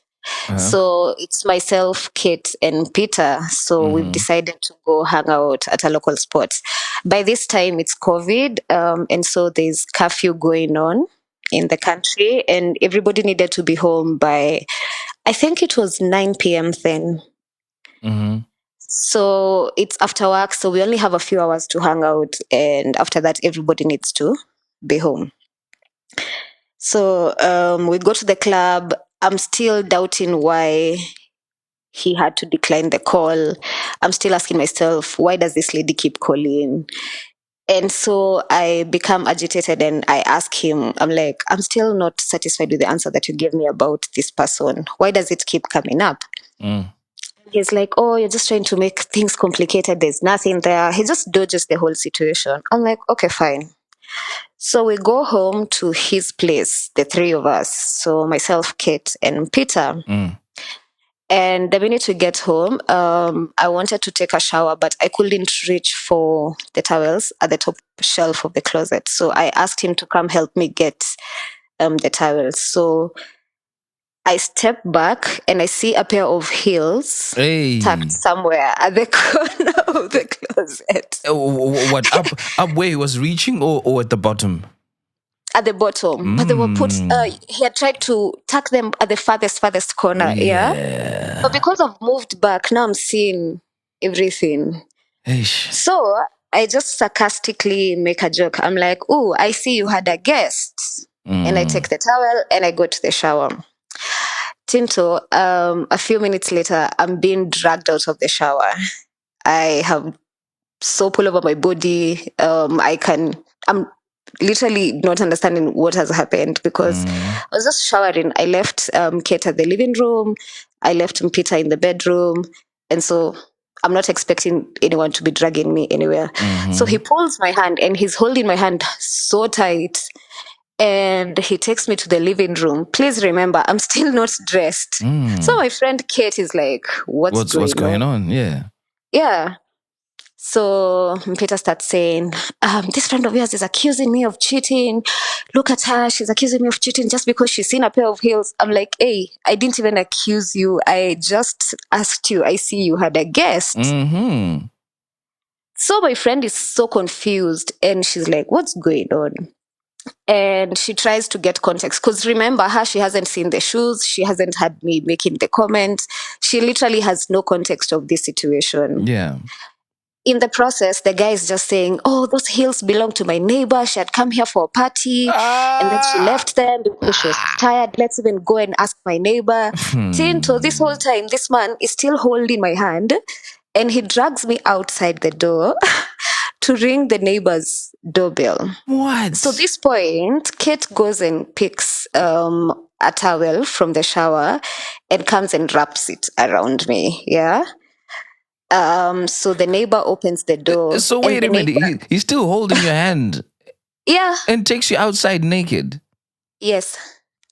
So it's myself, Kate, and Peter. So we've decided to go hang out at a local spot. By this time, it's COVID, and so there's curfew going on in the country, and everybody needed to be home by, I think it was 9 p.m. then. So it's after work, so we only have a few hours to hang out, and after that, everybody needs to be home. So we go to the club. I'm still doubting why he had to decline the call. I'm still asking myself, why does this lady keep calling? And so I become agitated and I ask him, I'm like, I'm still not satisfied with the answer that you gave me about this person. Why does it keep coming up? He's like, oh, you're just trying to make things complicated. There's nothing there. He just dodges the whole situation. I'm like, okay, fine. So we go home to his place, the three of us. So myself, Kate, and Peter. And the minute we get home, I wanted to take a shower, but I couldn't reach for the towels at the top shelf of the closet. So I asked him to come help me get the towels. So I step back and I see a pair of heels tucked somewhere at the corner of the closet. What, up where he was reaching or at the bottom? At the bottom, but they were put. He had tried to tuck them at the farthest corner. Yeah. But because I've moved back, now I'm seeing everything. Eish. So I just sarcastically make a joke. I'm like, "Oh, I see you had a guest," and I take the towel and I go to the shower. Tinto, a few minutes later, I'm being dragged out of the shower. I have soap all over my body. I'm literally not understanding what has happened because I was just showering. I left Kate at the living room. I left Peter in the bedroom. And so I'm not expecting anyone to be dragging me anywhere. So he pulls my hand and he's holding my hand so tight. And he takes me to the living room. Please remember, I'm still not dressed. So my friend Kate is like, what's going on? Yeah. Yeah. So Peter starts saying, this friend of yours is accusing me of cheating. Look at her. She's accusing me of cheating just because she's seen a pair of heels. I'm like, hey, I didn't even accuse you. I just asked you. I see you had a guest. So my friend is so confused and she's like, what's going on? And she tries to get context because remember her, she hasn't seen the shoes. She hasn't had me making the comment. She literally has no context of this situation. Yeah. In the process, the guy is just saying, oh, those heels belong to my neighbor. She had come here for a party and then she left them because she was tired. Let's even go and ask my neighbor. Tinto, this whole time, this man is still holding my hand and he drags me outside the door to ring the neighbor's doorbell. What? So this point, Kate goes and picks a towel from the shower and comes and wraps it around me. Yeah. So the neighbor opens the door. So wait a minute, he's still holding your hand. Yeah. And takes you outside naked. Yes.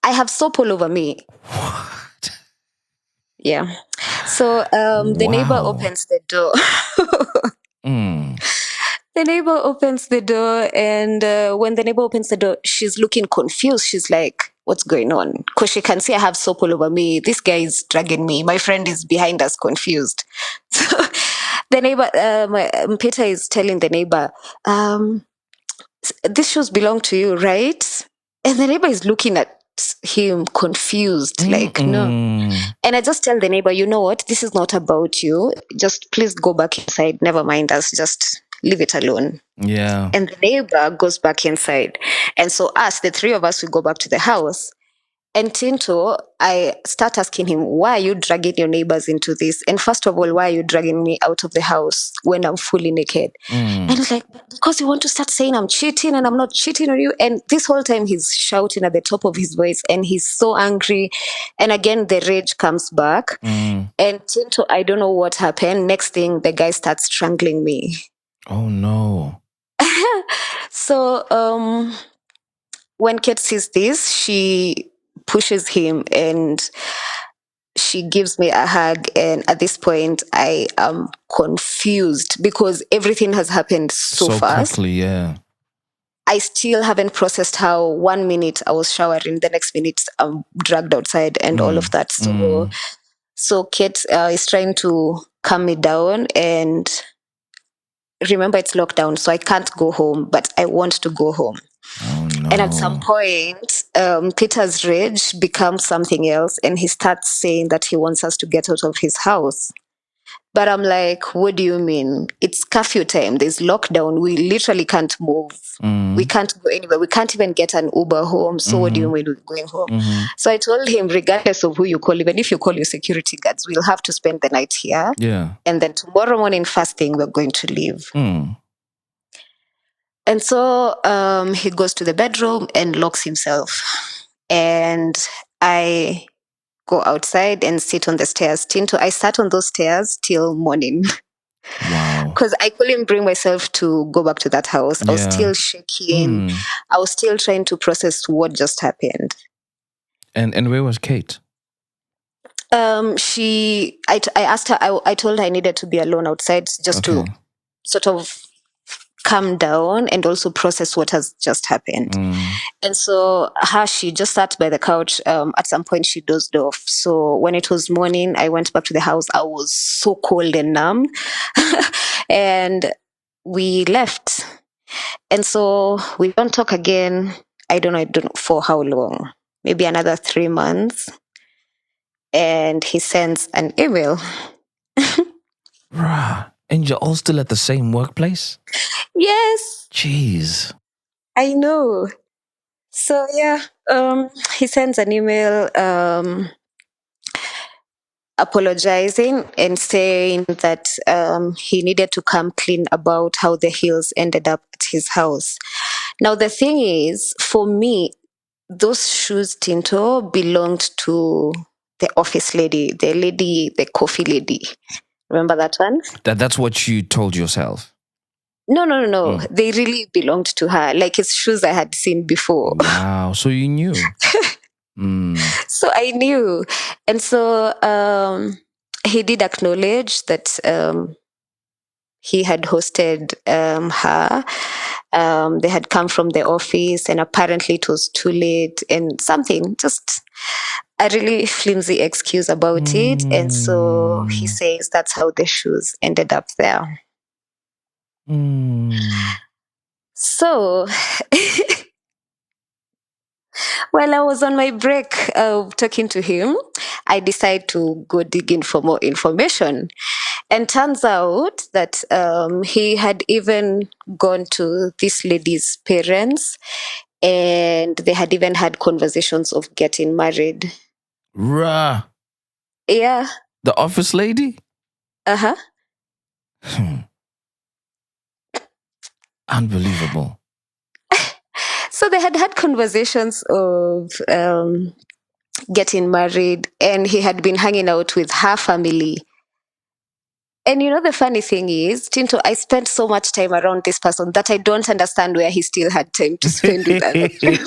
I have soap all over me. What? Yeah. So the neighbor opens the door. The neighbor opens the door, and when the neighbor opens the door, she's looking confused. She's like, what's going on? Because she can see I have soap all over me. This guy is dragging me. My friend is behind us, confused. So the neighbor, Peter is telling the neighbor, these shoes belong to you, right? And the neighbor is looking at him confused, like, no. And I just tell the neighbor, you know what? This is not about you. Just please go back inside. Never mind us. Just leave it alone. Yeah. And the neighbor goes back inside. And so the three of us, we go back to the house. And Tinto, I start asking him, why are you dragging your neighbors into this? And first of all, why are you dragging me out of the house when I'm fully naked? And he's like, because you want to start saying I'm cheating and I'm not cheating on you. And this whole time he's shouting at the top of his voice and he's so angry. And again, the rage comes back. And Tinto, I don't know what happened. Next thing, the guy starts strangling me. Oh, no. So when Kate sees this, she pushes him and she gives me a hug. And at this point, I am confused because everything has happened so fast. Quickly, yeah. I still haven't processed how 1 minute I was showering, the next minute I'm dragged outside and all of that. So Kate is trying to calm me down, and remember it's lockdown, so I can't go home, but I want to go home. Oh, no. And at some point, Peter's rage becomes something else, and he starts saying that he wants us to get out of his house. But I'm like, what do you mean? It's curfew time. There's lockdown. We literally can't move. We can't go anywhere. We can't even get an Uber home. So what do you mean we're going home? So I told him, regardless of who you call, even if you call your security guards, we'll have to spend the night here. Yeah. And then tomorrow morning fasting, we're going to leave. And so he goes to the bedroom and locks himself. And I go outside and sit on the stairs. Tinto, I sat on those stairs till morning. Wow. Because I couldn't bring myself to go back to that house. I was still shaking. I was still trying to process what just happened. And where was Kate? I asked her, I told her I needed to be alone outside just to sort of calm down and also process what has just happened. And so she just sat by the couch. At some point she dozed off. So when it was morning, I went back to the house. I was so cold and numb. And we left. And so we don't talk again. I don't know for how long. Maybe another 3 months. And he sends an email. Rah. And you're all still at the same workplace? Yes. Jeez. I know. So yeah, he sends an email apologizing and saying that he needed to come clean about how the heels ended up at his house. Now the thing is, for me, those shoes, Tinto, belonged to the office lady, the coffee lady. Remember that one? That's what you told yourself? No. They really belonged to her. Like, it's shoes I had seen before. Wow. So you knew. So I knew. And so he did acknowledge that he had hosted her. They had come from the office and apparently it was too late and something, just a really flimsy excuse about it. And so he says that's how the shoes ended up there. So while I was on my break talking to him, I decided to go digging for more information. And turns out that he had even gone to this lady's parents and they had even had conversations of getting married. Rah. Yeah. The office lady? Uh-huh. Unbelievable. So they had had conversations of getting married and he had been hanging out with her family. And you know, the funny thing is, Tinto, I spent so much time around this person that I don't understand where he still had time to spend with other people.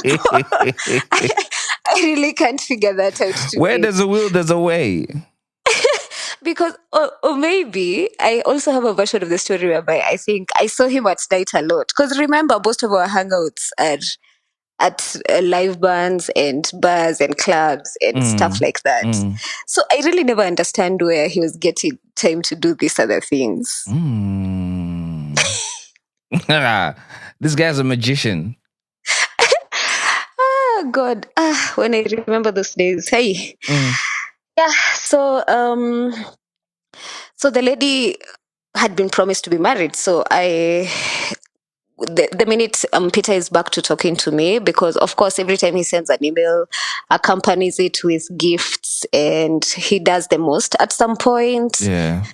I really can't figure that out. Where there's a will, there's a way. Because, or maybe I also have a version of the story whereby I think I saw him at night a lot. Because remember, most of our hangouts are at live bands and bars and clubs and stuff like that. So I really never understand where he was getting time to do these other things. This guy's a magician. Oh God. When I remember those days. Hey. Yeah. So the lady had been promised to be married. So the minute Peter is back to talking to me, because of course every time he sends an email, accompanies it with gifts, and he does the most at some point. Yeah.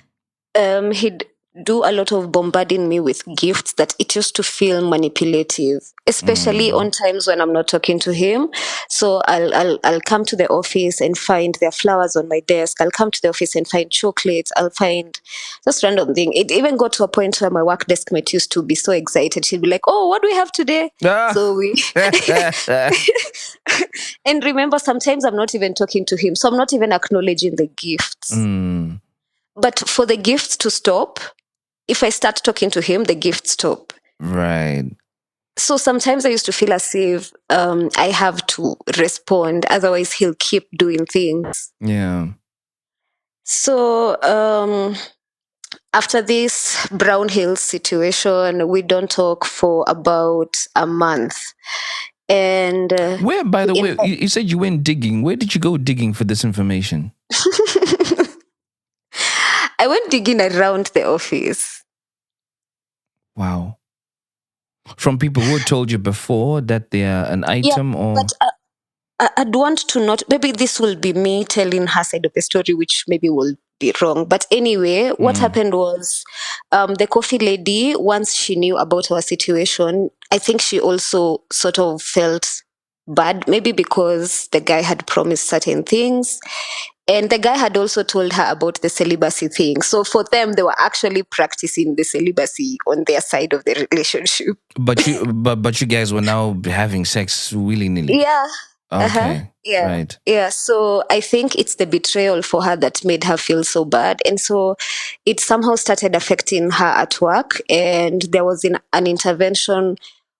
He'd do a lot of bombarding me with gifts that it used to feel manipulative, especially on times when I'm not talking to him. So I'll come to the office and find there are flowers on my desk. I'll come to the office and find chocolates. I'll find just random thing. It even got to a point where my work desk mate used to be so excited. She'd be like, "Oh, what do we have today?" So we and remember, sometimes I'm not even talking to him, so I'm not even acknowledging the gifts. But for the gifts to stop, if I start talking to him, the gifts stop. Right. So sometimes I used to feel as if I have to respond, otherwise he'll keep doing things. Yeah. So after this Brown Hills situation, we don't talk for about a month. And where, by the way, you said you went digging. Where did you go digging for this information? I went digging around the office. Wow. From people who told you before that they are an item, or... But I'd want to not... Maybe this will be me telling her side of the story, which maybe will be wrong. But anyway, what happened was the coffee lady, once she knew about our situation, I think she also sort of felt bad, maybe because the guy had promised certain things. And the guy had also told her about the celibacy thing. So for them, they were actually practicing the celibacy on their side of the relationship. But you guys were now having sex willy-nilly. Yeah. Okay. Yeah. Right. Yeah. So I think it's the betrayal for her that made her feel so bad. And so it somehow started affecting her at work. And there was an intervention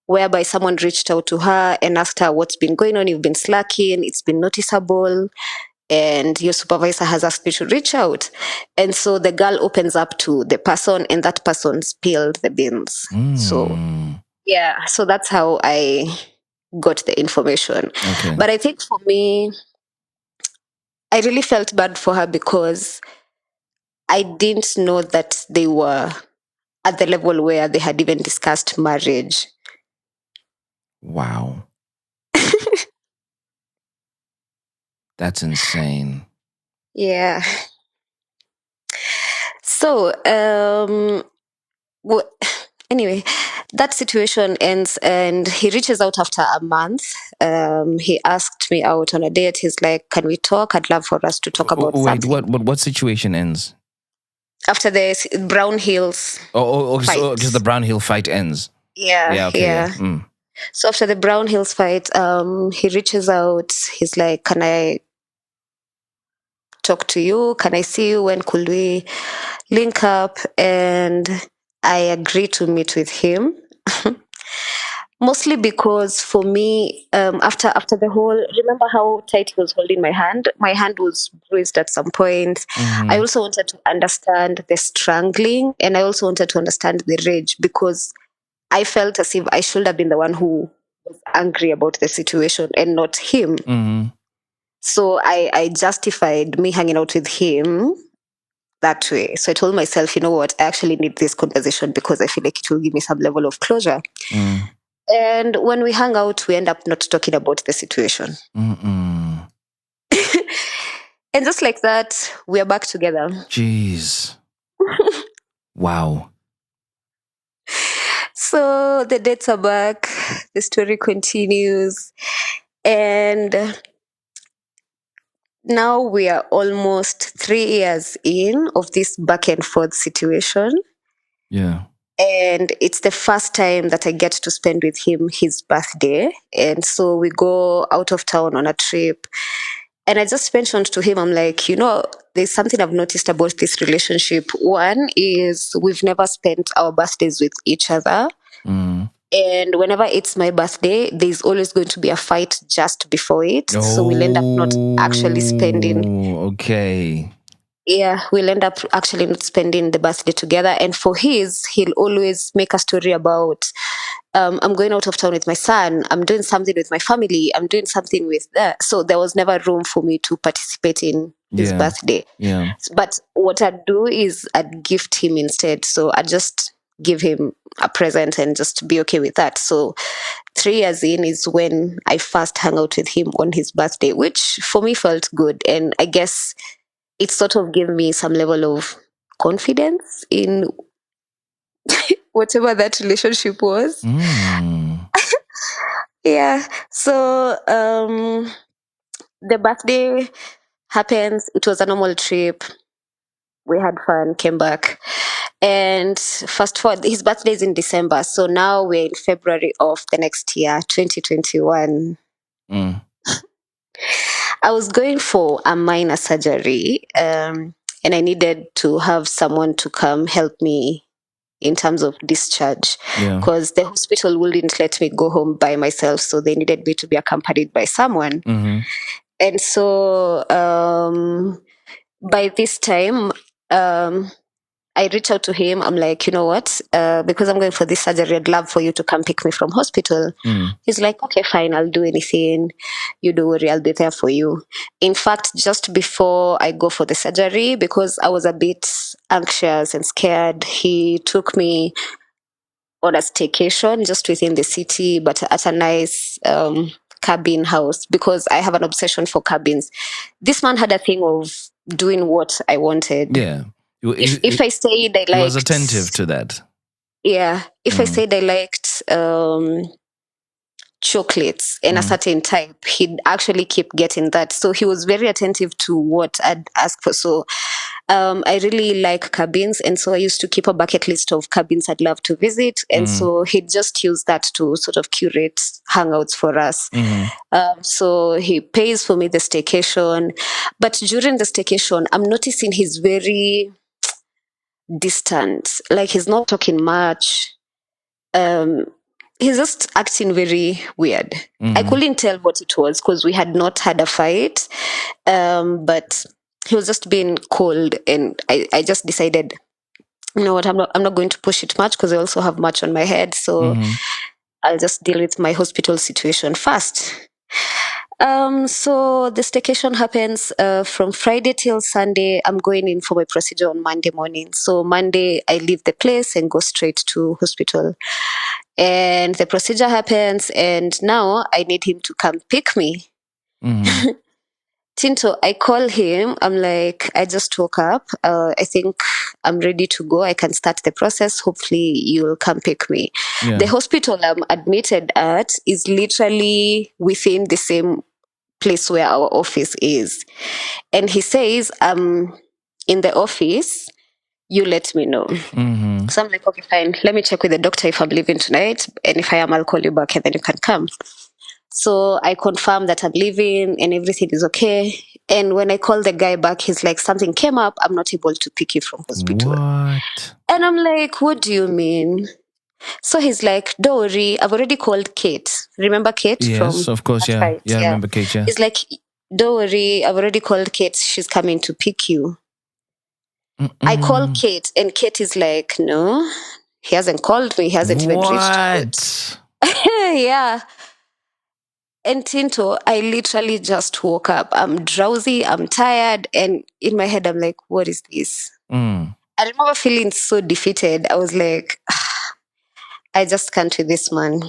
whereby someone reached out to her and asked her what's been going on. You've been slacking, it's been noticeable, and your supervisor has asked you to reach out. And so the girl opens up to the person, and that person spilled the beans. So yeah, so that's how I got the information. Okay. But I think for me, I really felt bad for her because I didn't know that they were at the level where they had even discussed marriage. Wow. That's insane. Yeah. So, anyway, that situation ends and he reaches out after a month. He asked me out on a date. He's like, can we talk? I'd love for us to talk about Wait, something. what situation ends? After the Brown Hills fight. Just the Brown Hill fight ends. Yeah, Okay, yeah. So after the Brown Hills fight, he reaches out. He's like, can I talk to you? Can I see you? When could we link up? And I agree to meet with him. Mostly because for me, after the whole, remember how tight he was holding my hand? My hand was bruised at some point. I also wanted to understand the strangling, and I also wanted to understand the rage, because I felt as if I should have been the one who was angry about the situation and not him. So I justified me hanging out with him that way. So I told myself, you know what, I actually need this conversation because I feel like it will give me some level of closure. And when we hang out, we end up not talking about the situation. And just like that, we are back together. Jeez. Wow. So the dates are back. The story continues. And now we are almost 3 years in of this back and forth situation. Yeah. And it's the first time that I get to spend with him his birthday. And so we go out of town on a trip. And I just mentioned to him, I'm like, you know, there's something I've noticed about this relationship. One is we've never spent our birthdays with each other. And whenever it's my birthday, there's always going to be a fight just before it. So we'll end up not actually spending. Okay. Yeah, we'll end up actually not spending the birthday together. And for his, he'll always make a story about, I'm going out of town with my son, I'm doing something with my family, I'm doing something with that. So there was never room for me to participate in his birthday. Yeah. But what I'd do is I'd gift him instead. So I'd just give him a present and just be okay with that. So 3 years in is when I first hung out with him on his birthday, which for me felt good. And I guess it sort of gave me some level of confidence in whatever that relationship was. Yeah. So the birthday happens. It was a normal trip. We had fun, came back. And fast forward, his birthday is in December. So now we're in February of the next year, 2021. I was going for a minor surgery, and I needed to have someone to come help me in terms of discharge, because the hospital wouldn't let me go home by myself. So they needed me to be accompanied by someone. And so by this time, I reach out to him. I'm like, you know what? Because I'm going for this surgery, I'd love for you to come pick me from hospital. He's like, okay, fine. I'll do anything. You don't worry. I'll be there for you. In fact, just before I go for the surgery, because I was a bit anxious and scared, he took me on a staycation just within the city, but at a nice cabin house, because I have an obsession for cabins. This man had a thing of doing what I wanted. Yeah. If I said I liked... He was attentive to that. Yeah. If I said I liked chocolates and a certain type, he'd actually keep getting that. So he was very attentive to what I'd ask for. So I really like cabins, and so I used to keep a bucket list of cabins I'd love to visit, and so he'd just use that to sort of curate hangouts for us. So he pays for me the staycation, but during the staycation, I'm noticing he's very distant. Like, he's not talking much. He's just acting very weird. I couldn't tell what it was because we had not had a fight, but he was just being cold, and I just decided, you know what, I'm not going to push it much because I also have much on my head, so I'll just deal with my hospital situation first. So the staycation happens from Friday till Sunday. I'm going in for my procedure on Monday morning. So Monday, I leave the place and go straight to hospital. And the procedure happens, and now I need him to come pick me. Tinto, I call him. I'm like, I just woke up. I think I'm ready to go. I can start the process. Hopefully, you'll come pick me. Yeah. The hospital I'm admitted at is literally within the same place where our office is. And he says, in the office, you let me know. So I'm like, okay, fine. Let me check with the doctor if I'm leaving tonight. And if I am, I'll call you back and then you can come. So I confirm that I'm leaving and everything is okay. And when I call the guy back, he's like, something came up. I'm not able to pick you from hospital. What? And I'm like, what do you mean? So he's like, don't worry, I've already called Kate. Remember Kate? Yes, from of course, yeah. Fight? Yeah, I remember Kate, yeah. He's like, don't worry, I've already called Kate. She's coming to pick you. I call Kate, and Kate is like, no, he hasn't called me. He hasn't even reached out. Yeah. And Tinto, I literally just woke up. I'm drowsy, I'm tired, and in my head, I'm like, what is this? I remember feeling so defeated. I was like, I just can't with this man.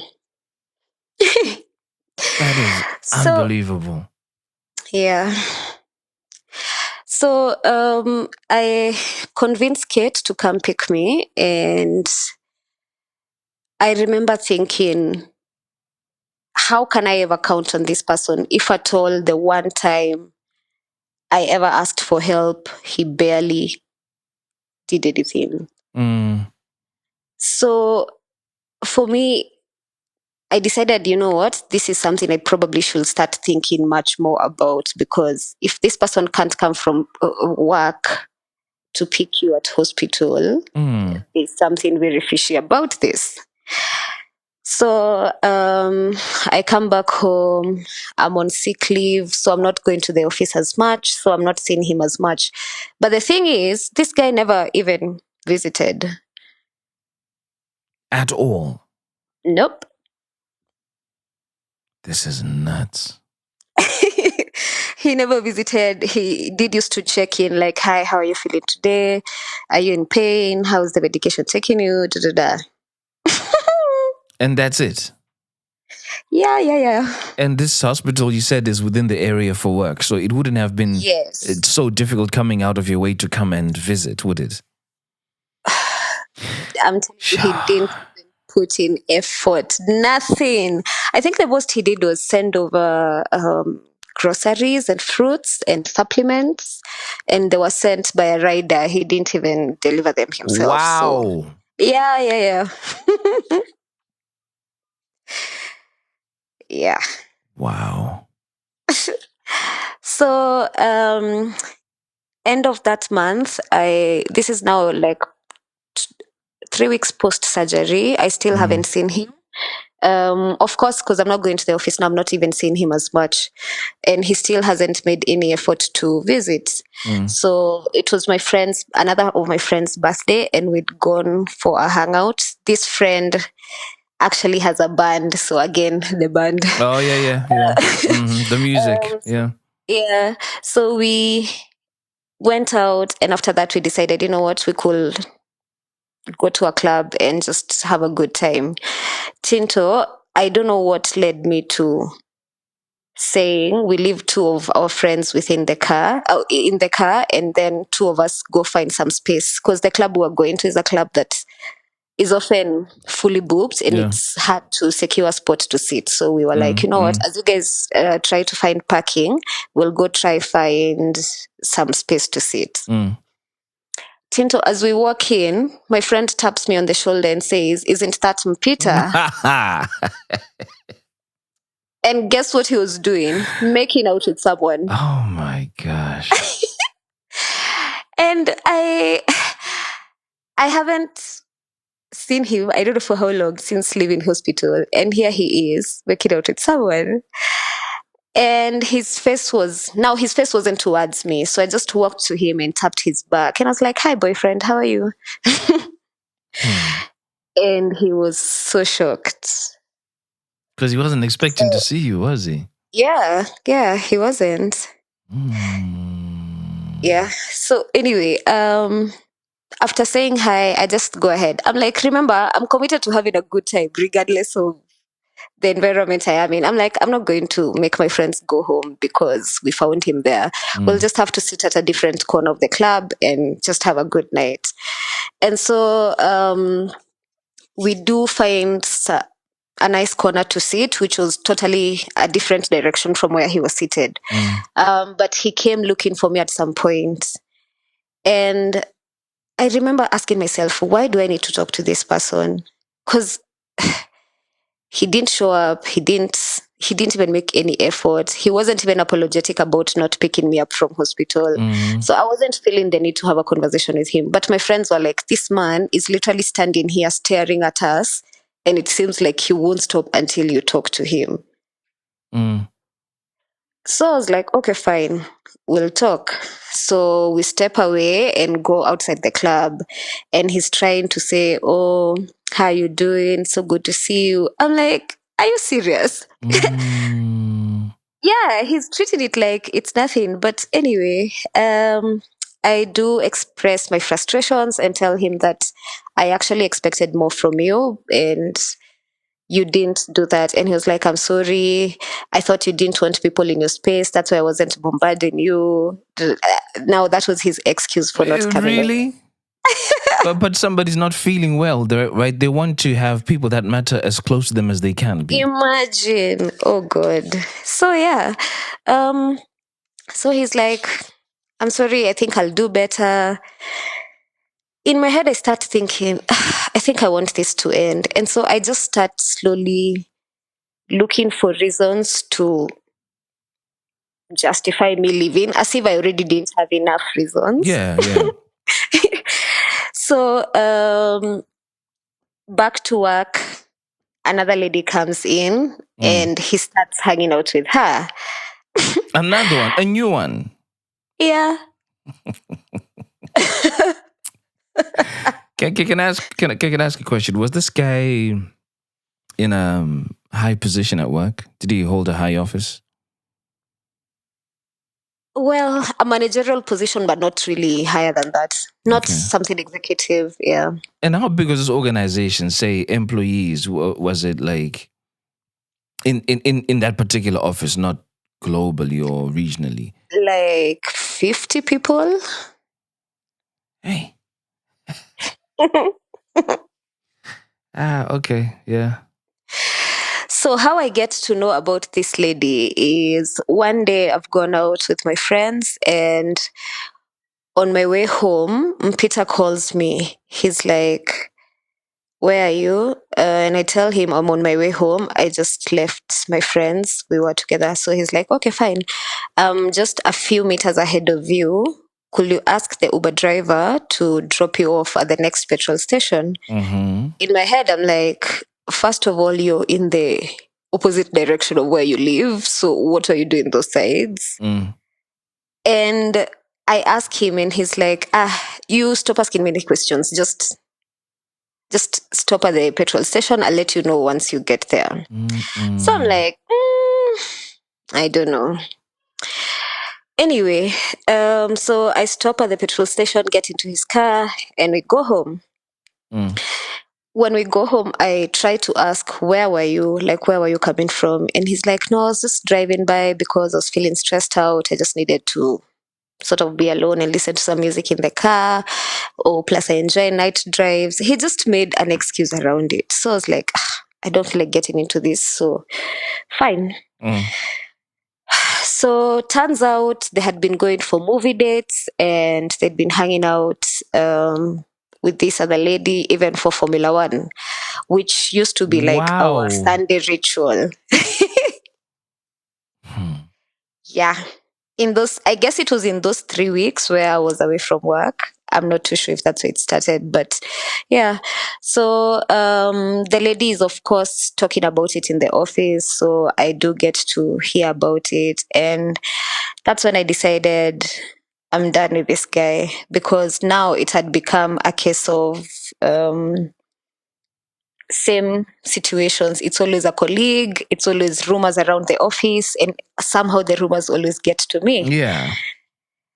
That is unbelievable. Yeah. So I convinced Kate to come pick me, and I remember thinking, how can I ever count on this person? If at all, the one time I ever asked for help, he barely did anything. So for me, I decided, you know what, this is something I probably should start thinking much more about, because if this person can't come from work to pick you at hospital, there's something very fishy about this. So I come back home, I'm on sick leave, so I'm not going to the office as much, so I'm not seeing him as much. But the thing is, this guy never even visited. At all? Nope. This is nuts. He never visited. He did used to check in, like, hi, how are you feeling today? Are you in pain? How's the medication taking you? And that's it? Yeah. And this hospital, you said, is within the area for work, so it wouldn't have been it's so difficult coming out of your way to come and visit, would it? I'm telling you, he didn't put in effort. Nothing. I think the most he did was send over groceries and fruits and supplements, and they were sent by a rider. He didn't even deliver them himself. Wow. So, yeah. Yeah. Wow. So, end of that month, this is now like 3 weeks post surgery. I still haven't seen him. Of course, because I'm not going to the office now, I'm not even seeing him as much, and he still hasn't made any effort to visit. So it was another of my friend's birthday, and we'd gone for a hangout. This friend actually has a band, so again, the band. Oh yeah. The music, yeah. So we went out, and after that we decided, you know what, we could go to a club and just have a good time. Tinto, I don't know what led me to saying we leave 2 of our friends in the car, and then 2 of us go find some space, because the club we're going to is a club that is often fully booked, and it's hard to secure a spot to sit. So we were like, you know what, as you guys try to find parking, we'll go try find some space to sit. Tinto, as we walk in, my friend taps me on the shoulder and says, "Isn't that Mpita?" And guess what he was doing? Making out with someone. Oh my gosh. And I haven't seen him, I don't know for how long, since leaving hospital. And here he is, making out with someone. And his face wasn't towards me. So I just walked to him and tapped his back. And I was like, "Hi, boyfriend, how are you?" And he was so shocked. Because he wasn't expecting to see you, was he? Yeah, he wasn't. Yeah. So anyway, after saying hi, I just go ahead. I'm like, remember, I'm committed to having a good time, regardless of the environment I am in. I'm like, I'm not going to make my friends go home because we found him there. We'll just have to sit at a different corner of the club and just have a good night. And so we do find a nice corner to sit, which was totally a different direction from where he was seated. But he came looking for me at some point. And I remember asking myself, why do I need to talk to this person? Because he didn't show up. He didn't even make any effort. He wasn't even apologetic about not picking me up from hospital. So I wasn't feeling the need to have a conversation with him. But my friends were like, this man is literally standing here staring at us, and it seems like he won't stop until you talk to him. So I was like, okay, fine, we'll talk. So we step away and go outside the club, and he's trying to say, "Oh, how you doing? So good to see you." I'm like, are you serious? Yeah, he's treating it like it's nothing. But anyway, I do express my frustrations and tell him that I actually expected more from you, and you didn't do that. And he was like, "I'm sorry. I thought you didn't want people in your space. That's why I wasn't bombarding you." Now that was his excuse for not coming. Really? but somebody's not feeling well, right? They want to have people that matter as close to them as they can be. Imagine. Oh God. So yeah. So he's like, "I'm sorry. I think I'll do better." In my head, I start thinking, I think I want this to end. And so I just start slowly looking for reasons to justify me leaving, as if I already didn't have enough reasons. Yeah. So back to work, another lady comes in and he starts hanging out with her. Another one, a new one. Yeah. Can I ask a question? Was this guy in a high position at work? Did he hold a high office? Well, a managerial position, but not really higher than that. Not something executive, yeah. And how big was this organization? Say employees, was it like in that particular office, not globally or regionally? Like 50 people. Hey. Okay, yeah. So how I get to know about this lady is one day I've gone out with my friends, and on my way home, Peter calls me. He's like, "Where are you?" And I tell him I'm on my way home. I just left my friends. We were together. So he's like, "Okay, fine. Just a few meters ahead of you. Could you ask the Uber driver to drop you off at the next petrol station?" In my head, I'm like, first of all, you're in the opposite direction of where you live. So what are you doing those sides? And I ask him, and he's like, "You stop asking me any questions. Just stop at the petrol station. I'll let you know once you get there." So I'm like, I don't know. Anyway, so I stop at the petrol station, get into his car, and we go home. When we go home, I try to ask, "Where were you? Like, where were you coming from?" And he's like, "No, I was just driving by because I was feeling stressed out. I just needed to sort of be alone and listen to some music in the car. Oh, plus I enjoy night drives." He just made an excuse around it. So I was like, I don't feel like getting into this. So fine. So turns out they had been going for movie dates and they'd been hanging out with this other lady, even for Formula One, which used to be like Wow. our Sunday ritual. Yeah. I guess it was in those 3 weeks where I was away from work. I'm not too sure if that's where it started, but yeah. So the lady is, of course, talking about it in the office. So I do get to hear about it. And that's when I decided I'm done with this guy, because now it had become a case of same situations. It's always a colleague, it's always rumors around the office, and somehow the rumors always get to me. Yeah.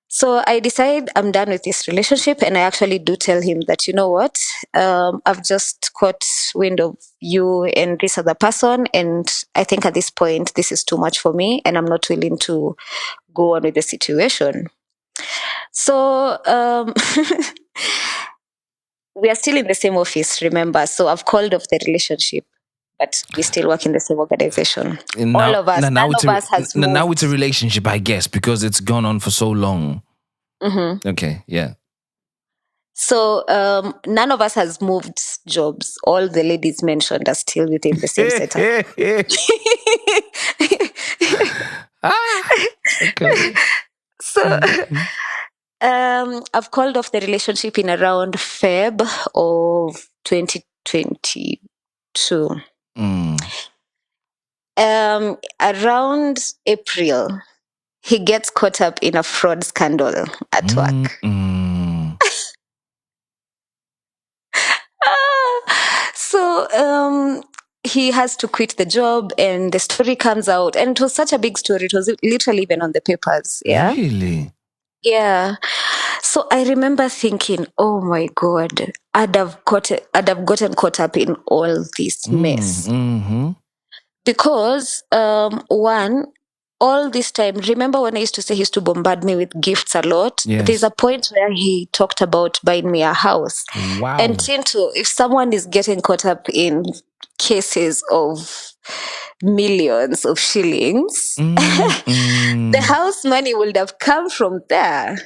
So I decide I'm done with this relationship, and I actually do tell him that, you know what, I've just caught wind of you and this other person, and I think at this point this is too much for me, and I'm not willing to go on with the situation. So we are still in the same office, remember? So I've called off the relationship, but we still work in the same organization. All of us, none of us has moved. Now it's a relationship, I guess, because it's gone on for so long. Mm-hmm. Okay, yeah. So none of us has moved jobs. All the ladies mentioned are still within the same setup. Okay. So I've called off the relationship in around Feb of 2022. Around April, he gets caught up in a fraud scandal at work. So he has to quit the job, and the story comes out, and it was such a big story. It was literally even on the papers. Yeah. Really? Yeah. So I remember thinking, oh my God, I'd have gotten caught up in all this mess. Because one, all this time, remember when I used to say he used to bombard me with gifts a lot? Yes. There's a point where he talked about buying me a house. Wow. And Tinto, if someone is getting caught up in cases of millions of shillings, the house money would have come from there.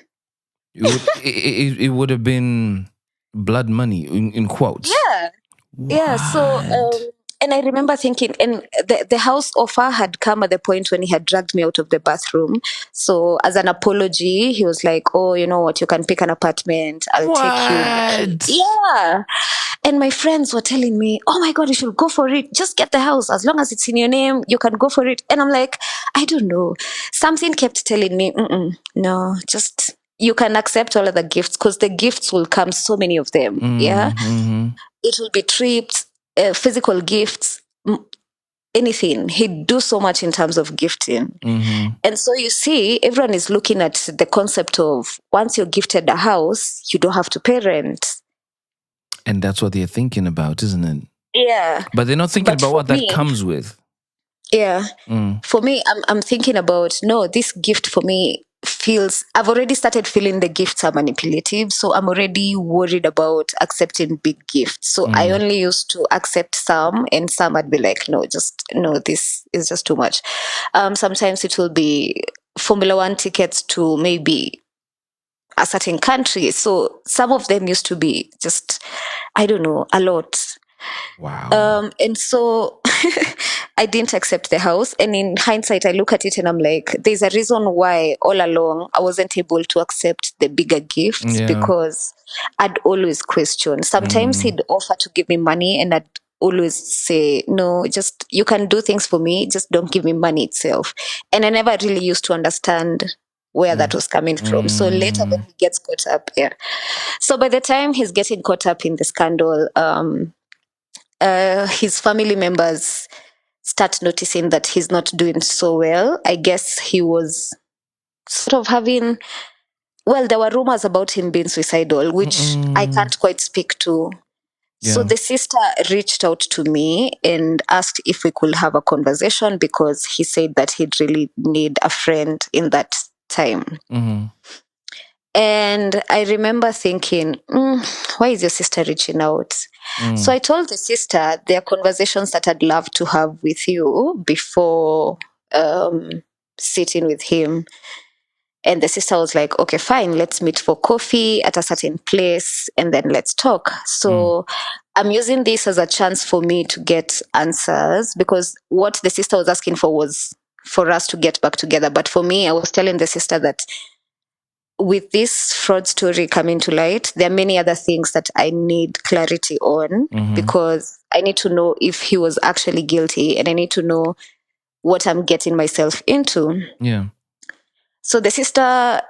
It would have been blood money, in quotes. Yeah. What? Yeah. So, and I remember thinking, and the house offer had come at the point when he had dragged me out of the bathroom. So as an apology, he was like, oh, you know what, you can pick an apartment. I'll take you. Yeah. And my friends were telling me, oh my God, you should go for it. Just get the house. As long as it's in your name, you can go for it. And I'm like, I don't know. Something kept telling me, no, just, you can accept all of the gifts, because the gifts will come, so many of them. Yeah. It will be trips, physical gifts, anything. He'd do so much in terms of gifting. And so you see, everyone is looking at the concept of, once you're gifted a house, you don't have to pay rent. And that's what they're thinking about, isn't it? Yeah. But they're not thinking about what that comes with. Yeah. For me, I'm thinking about, no, this gift for me feels, I've already started feeling the gifts are manipulative. So I'm already worried about accepting big gifts. So I only used to accept some, and some I'd be like, no, this is just too much. Sometimes it will be Formula One tickets to maybe a certain country. So some of them used to be just, I don't know, a lot. Wow. And so I didn't accept the house. And in hindsight, I look at it and I'm like, there's a reason why all along I wasn't able to accept the bigger gifts, because I'd always question. Sometimes he'd offer to give me money, and I'd always say, no, just, you can do things for me, just don't give me money itself. And I never really used to understand where that was coming from. So later when he gets caught up, so by the time he's getting caught up in the scandal, his family members start noticing that he's not doing so well. I guess he was sort of having, well, there were rumors about him being suicidal, which I can't quite speak to. Yeah. So the sister reached out to me and asked if we could have a conversation, because he said that he'd really need a friend in that time. And I remember thinking, why is your sister reaching out? So I told the sister, there are conversations that I'd love to have with you before sitting with him. And the sister was like, okay, fine, let's meet for coffee at a certain place and then let's talk. So I'm using this as a chance for me to get answers, because what the sister was asking for was for us to get back together. But for me, I was telling the sister that with this fraud story coming to light, there are many other things that I need clarity on, because I need to know if he was actually guilty, and I need to know what I'm getting myself into. Yeah. So the sister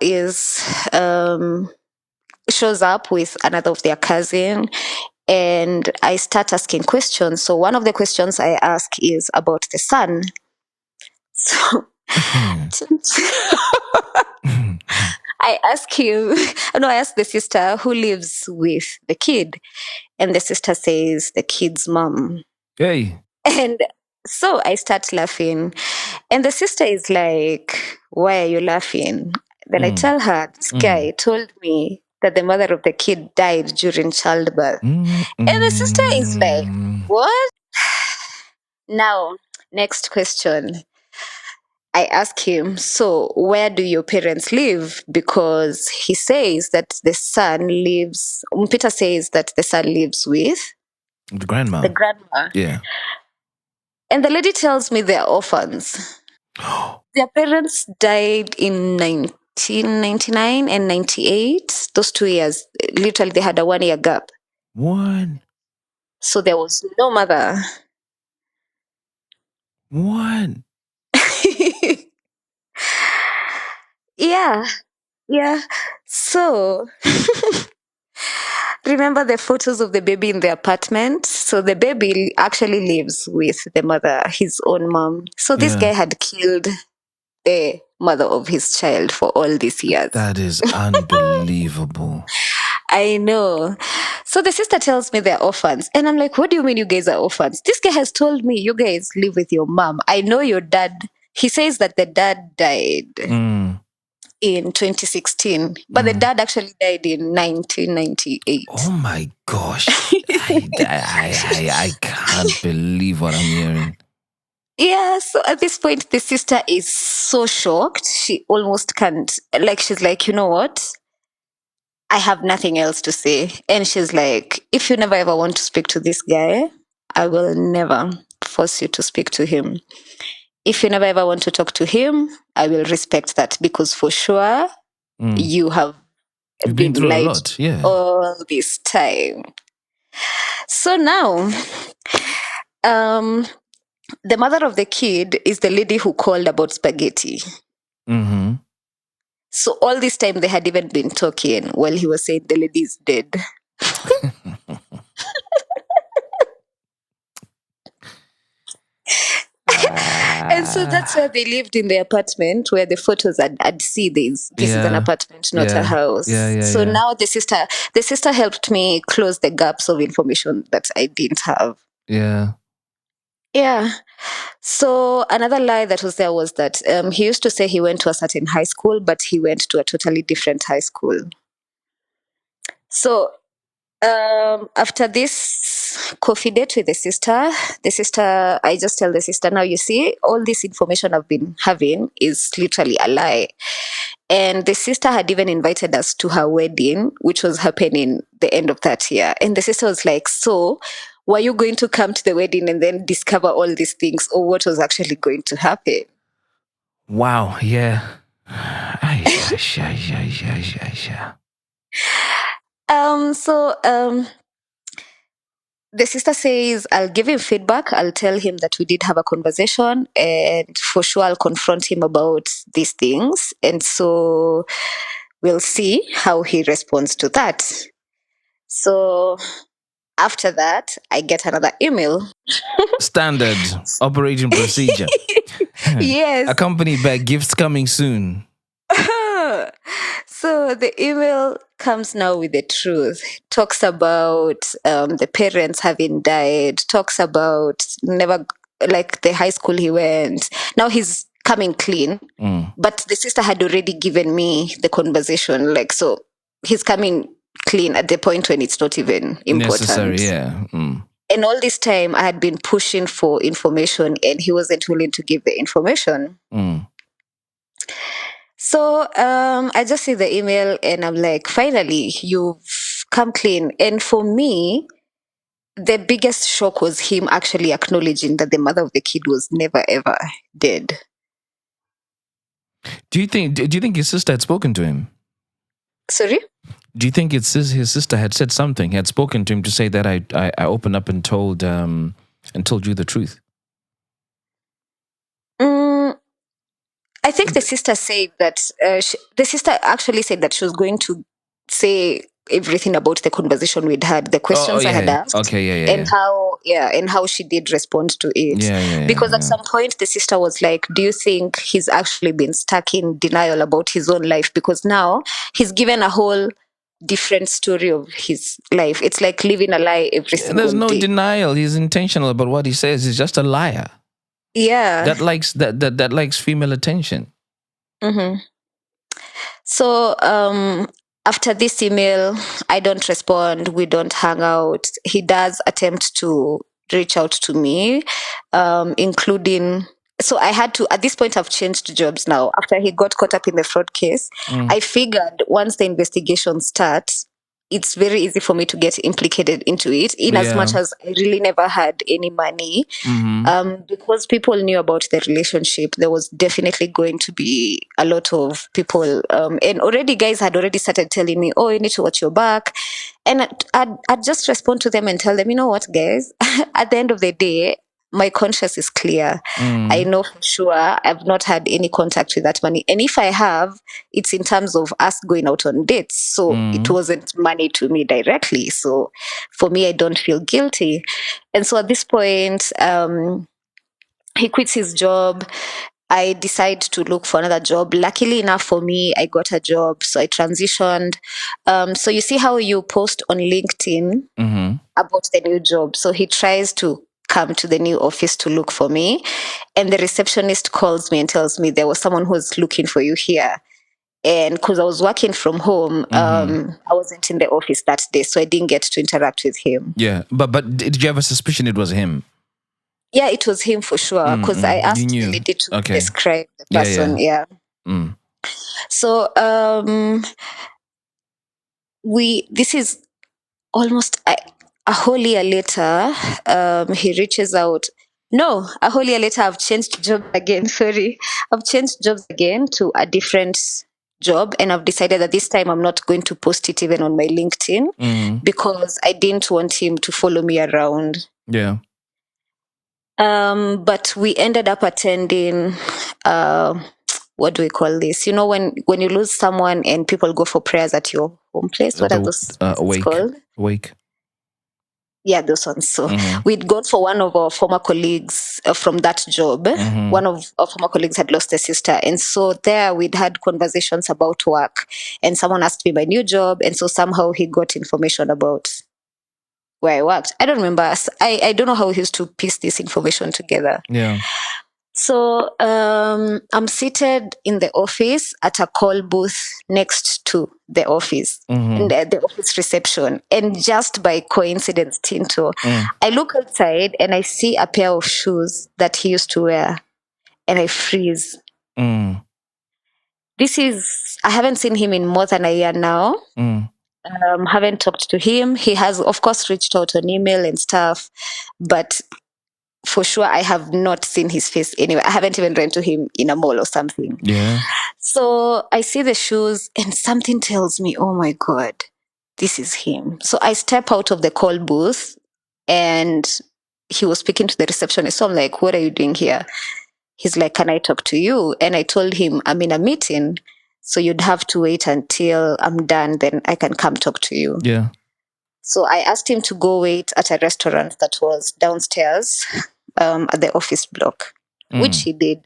shows up with another of their cousin, and I start asking questions. So one of the questions I ask is about the son. So I ask the sister who lives with the kid, and the sister says the kid's mom. Hey. And so I start laughing, and the sister is like, why are you laughing? Then I tell her, this guy told me that the mother of the kid died during childbirth. And the sister is like, what? Now, next question. I ask him, so where do your parents live? Because he says that the son lives, Peter says that the son lives with the grandma. The grandma. Yeah. And the lady tells me they're orphans. Their parents died in 1999 and 98. Those 2 years, literally they had a 1 year gap. What? So there was no mother. What? Yeah. So remember the photos of the baby in the apartment? So the baby actually lives with the mother, his own mom. So this guy had killed the mother of his child for all these years. That is unbelievable. I know. So the sister tells me they're orphans. And I'm like, what do you mean you guys are orphans? This guy has told me you guys live with your mom. I know your dad. He says that the dad died in 2016, but the dad actually died in 1998. Oh my gosh. I can't believe what I'm hearing. Yeah, so at this point, the sister is so shocked. She almost can't, she's like, you know what? I have nothing else to say. And she's like, if you never ever want to speak to this guy, I will never force you to speak to him. If you never ever want to talk to him, I will respect that, because for sure you have been through a lot, all this time. So now, the mother of the kid is the lady who called about spaghetti. So all this time they had even been talking while he was saying the lady is dead. And so that's where they lived, in the apartment where the photos I'd see this. This is an apartment, not a house. So now the sister helped me close the gaps of information that I didn't have. Yeah. So another lie that was there was that he used to say he went to a certain high school, but he went to a totally different high school. So after this coffee date with the sister, I just tell the sister, now you see, all this information I've been having is literally a lie. And the sister had even invited us to her wedding, which was happening the end of that year. And the sister was like, so were you going to come to the wedding and then discover all these things, or what was actually going to happen? Wow, yeah. The sister says, I'll give him feedback. I'll tell him that we did have a conversation, and for sure I'll confront him about these things. And so we'll see how he responds to that. So after that, I get another email. Standard operating procedure. Yes. Accompanied by gifts coming soon. So the email comes now with the truth. Talks about the parents having died. Talks about the high school he went. Now he's coming clean. But the sister had already given me the conversation. So he's coming clean at the point when it's not even important. Necessary, yeah. And all this time I had been pushing for information, and he wasn't willing to give the information. So I just see the email and I'm like, finally, you've come clean. And for me, the biggest shock was him actually acknowledging that the mother of the kid was never ever dead. Do you think his sister had spoken to him? Sorry? Do you think his sister had said something, had spoken to him to say that I opened up and told you the truth? I think the sister said that the sister actually said that she was going to say everything about the conversation we'd had, the questions I had asked, and how she did respond to it. Because at some point the sister was like, "Do you think he's actually been stuck in denial about his own life? Because now he's given a whole different story of his life. It's like living a lie every single day." There's no denial. He's intentional about what he says. He's just a liar. Yeah. That likes female attention. Mm-hmm. So after this email, I don't respond. We don't hang out. He does attempt to reach out to me, including. So I had to, at this point, I've changed jobs now. After he got caught up in the fraud case, I figured once the investigation starts, it's very easy for me to get implicated into it, in as much as I really never had any money. Because people knew about the relationship, there was definitely going to be a lot of people. And already guys had already started telling me, "Oh, you need to watch your back." And I'd just respond to them and tell them, "You know what, guys, at the end of the day, my conscience is clear. I know for sure I've not had any contact with that money. And if I have, it's in terms of us going out on dates. So it wasn't money to me directly. So for me, I don't feel guilty." And so at this point, he quits his job. I decide to look for another job. Luckily enough for me, I got a job. So I transitioned. So you see how you post on LinkedIn about the new job. So he tries to come to the new office to look for me. And the receptionist calls me and tells me there was someone who was looking for you here. And because I was working from home, I wasn't in the office that day. So I didn't get to interact with him. Yeah. But did you have a suspicion it was him? Yeah, it was him for sure. Because I asked the lady to describe the person. Yeah. So this is almost a whole year later. He reaches out. No, a whole year later, I've changed jobs again. Sorry. I've changed jobs again to a different job. And I've decided that this time I'm not going to post it even on my LinkedIn because I didn't want him to follow me around. Yeah. But we ended up attending, what do we call this? You know, when you lose someone and people go for prayers at your home place, what are those called? Wake. Yeah, those ones. So we'd gone for one of our former colleagues from that job. One of our former colleagues had lost a sister. And so there we'd had conversations about work. And someone asked me my new job. And so somehow he got information about where I worked. I don't remember. I don't know how he used to piece this information together. Yeah. So I'm seated in the office at a call booth next to the office, in the office reception. And just by coincidence, Tinto, I look outside and I see a pair of shoes that he used to wear. And I freeze. I haven't seen him in more than a year now. Haven't talked to him. He has, of course, reached out on email and stuff, but for sure, I have not seen his face anywhere. I haven't even run to him in a mall or something. Yeah. So I see the shoes and something tells me, oh my God, this is him. So I step out of the call booth and he was speaking to the receptionist. So I'm like, what are you doing here? He's like, can I talk to you? And I told him, I'm in a meeting. So you'd have to wait until I'm done. Then I can come talk to you. Yeah. So I asked him to go wait at a restaurant that was downstairs at the office block, which he did.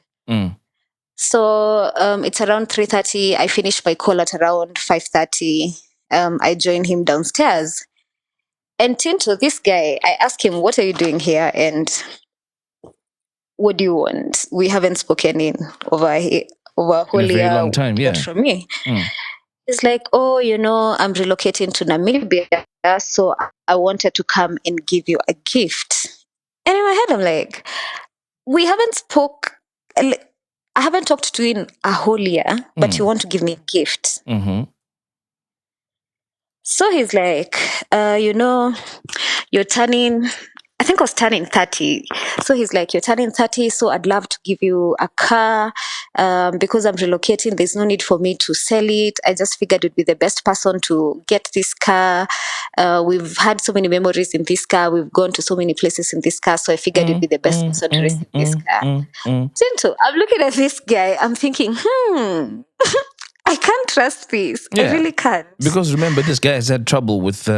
So it's around 3:30. I finished my call at around 5:30. I joined him downstairs. And Tinto, this guy, I asked him, what are you doing here? And what do you want? We haven't spoken in over a whole year. Long time, yeah. From me. He's like, oh, I'm relocating to Namibia, so I wanted to come and give you a gift. And in my head, I'm like, we haven't spoke. I haven't talked to you in a whole year, but you want to give me a gift. So he's like, you're turning, I think I was turning 30. So he's like, you're turning 30, so I'd love to give you a car. Because I'm relocating, there's no need for me to sell it. I just figured you'd be the best person to get this car. We've had so many memories in this car. We've gone to so many places in this car. So I figured you'd be the best person to receive this car. Tinto, I'm looking at this guy. I'm thinking, I can't trust this. I really can't. Because remember, this guy has had trouble with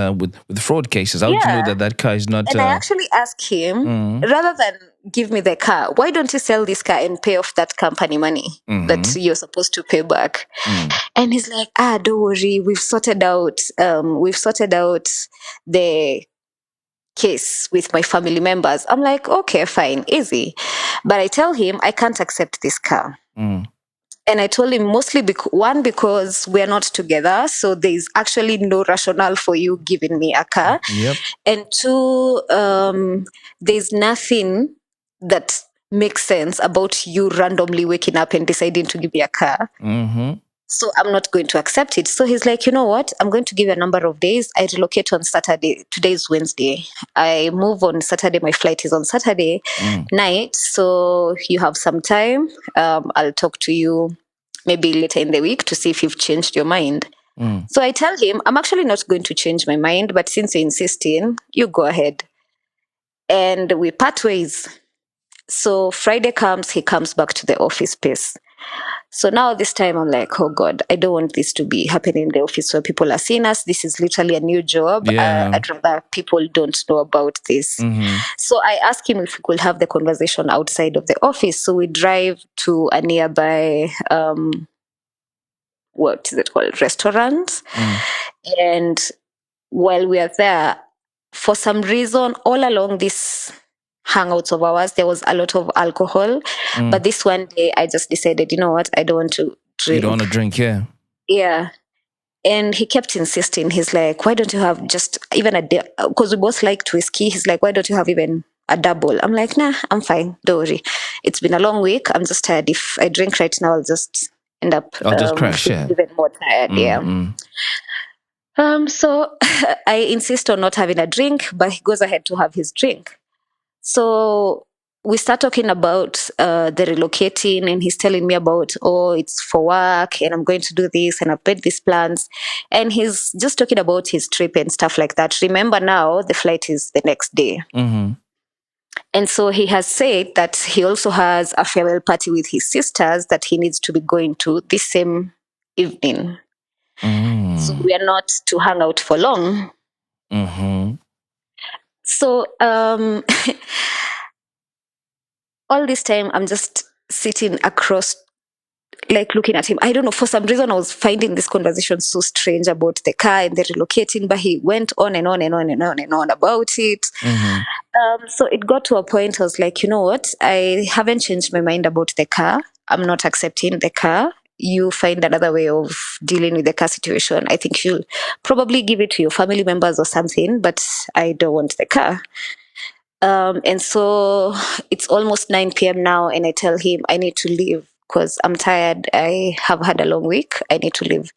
fraud cases. How do you know that car is not? And I actually asked him, rather than give me the car, why don't you sell this car and pay off that company money that you're supposed to pay back? And he's like, don't worry, we've sorted out the case with my family members. I'm like, okay, fine, easy. But I tell him I can't accept this car. And I told him mostly because we're not together, so there's actually no rationale for you giving me a car. And two, there's nothing that makes sense about you randomly waking up and deciding to give me a car. So I'm not going to accept it. So he's like, you know what? I'm going to give you a number of days. I relocate on Saturday. Today is Wednesday. I move on Saturday. My flight is on Saturday night. So you have some time. I'll talk to you maybe later in the week to see if you've changed your mind. So I tell him, I'm actually not going to change my mind, but since you're insisting, you go ahead. And we part ways. So Friday comes, he comes back to the office space. So now this time I'm like, oh God, I don't want this to be happening in the office where people are seeing us. This is literally a new job. I'd rather people don't know about this. So I asked him if we could have the conversation outside of the office. So we drive to a nearby, what is it called? Restaurant. And while we are there, for some reason, all along this hangouts of ours, there was a lot of alcohol. But this one day, I just decided, you know what? I don't want to drink. You don't want to drink, Yeah. And he kept insisting. He's like, why don't you have just even a day? Because we both liked whiskey. He's like, why don't you have even a double? I'm like, nah, I'm fine. Don't worry. It's been a long week. I'm just tired. If I drink right now, I'll just end up I'll just crash, even more tired. So I insist on not having a drink, but he goes ahead to have his drink. So we start talking about the relocating, and he's telling me about, it's for work and I'm going to do this and I've made these plans. And he's just talking about his trip and stuff like that. Remember now, the flight is the next day. And so he has said that he also has a farewell party with his sisters that he needs to be going to this same evening. So we are not to hang out for long. So all this time, I'm just sitting across, like looking at him. I don't know, for some reason, I was finding this conversation so strange about the car and the relocating, but he went on and on and on and on and on about it. So it got to a point, I was like, you know what? I haven't changed my mind about the car. I'm not accepting the car. You find another way of dealing with the car situation. I think you'll probably give it to your family members or something, but I don't want the car. And so it's almost 9 p.m. now, and I tell him I need to leave because I'm tired. I have had a long week. I need to leave.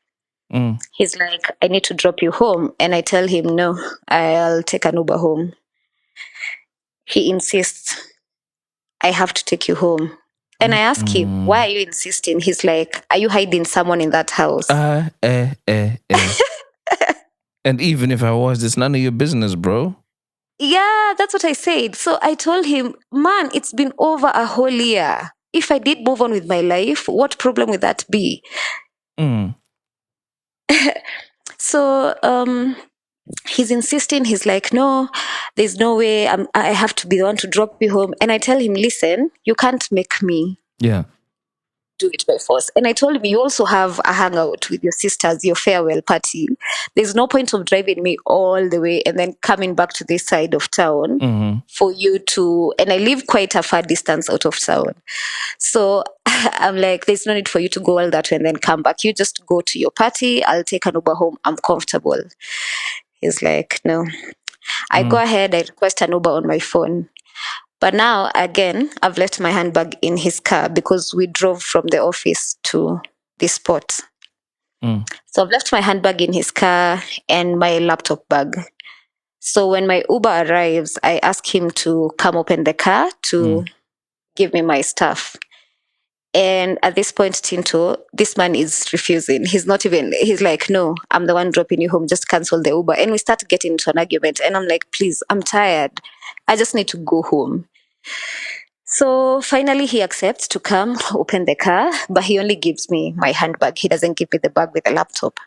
He's like, I need to drop you home. And I tell him, no, I'll take an Uber home. He insists, I have to take you home. And I ask him, why are you insisting? He's like, are you hiding someone in that house? And even if I was, it's none of your business, bro. Yeah, that's what I said. So I told him, man, it's been over a whole year. If I did move on with my life, what problem would that be? So he's insisting. He's like, no, there's no way. I have to be the one to drop you home. And I tell him, listen, you can't make me do it by force. And I told him, you also have a hangout with your sisters, your farewell party. There's no point of driving me all the way and then coming back to this side of town for you to, and I live quite a far distance out of town. So I'm like, there's no need for you to go all that way and then come back. You just go to your party. I'll take an Uber home. I'm comfortable. He's like, no. I go ahead. I request an Uber on my phone. But now, again, I've left my handbag in his car because we drove from the office to this spot. So I've left my handbag in his car and my laptop bag. So when my Uber arrives, I ask him to come open the car to give me my stuff. And at this point, Tinto, this man is refusing. He's like, no, I'm the one dropping you home. Just cancel the Uber. And we start getting into an argument. And I'm like, please, I'm tired. I just need to go home. So finally, he accepts to come open the car, but he only gives me my handbag. He doesn't give me the bag with the laptop.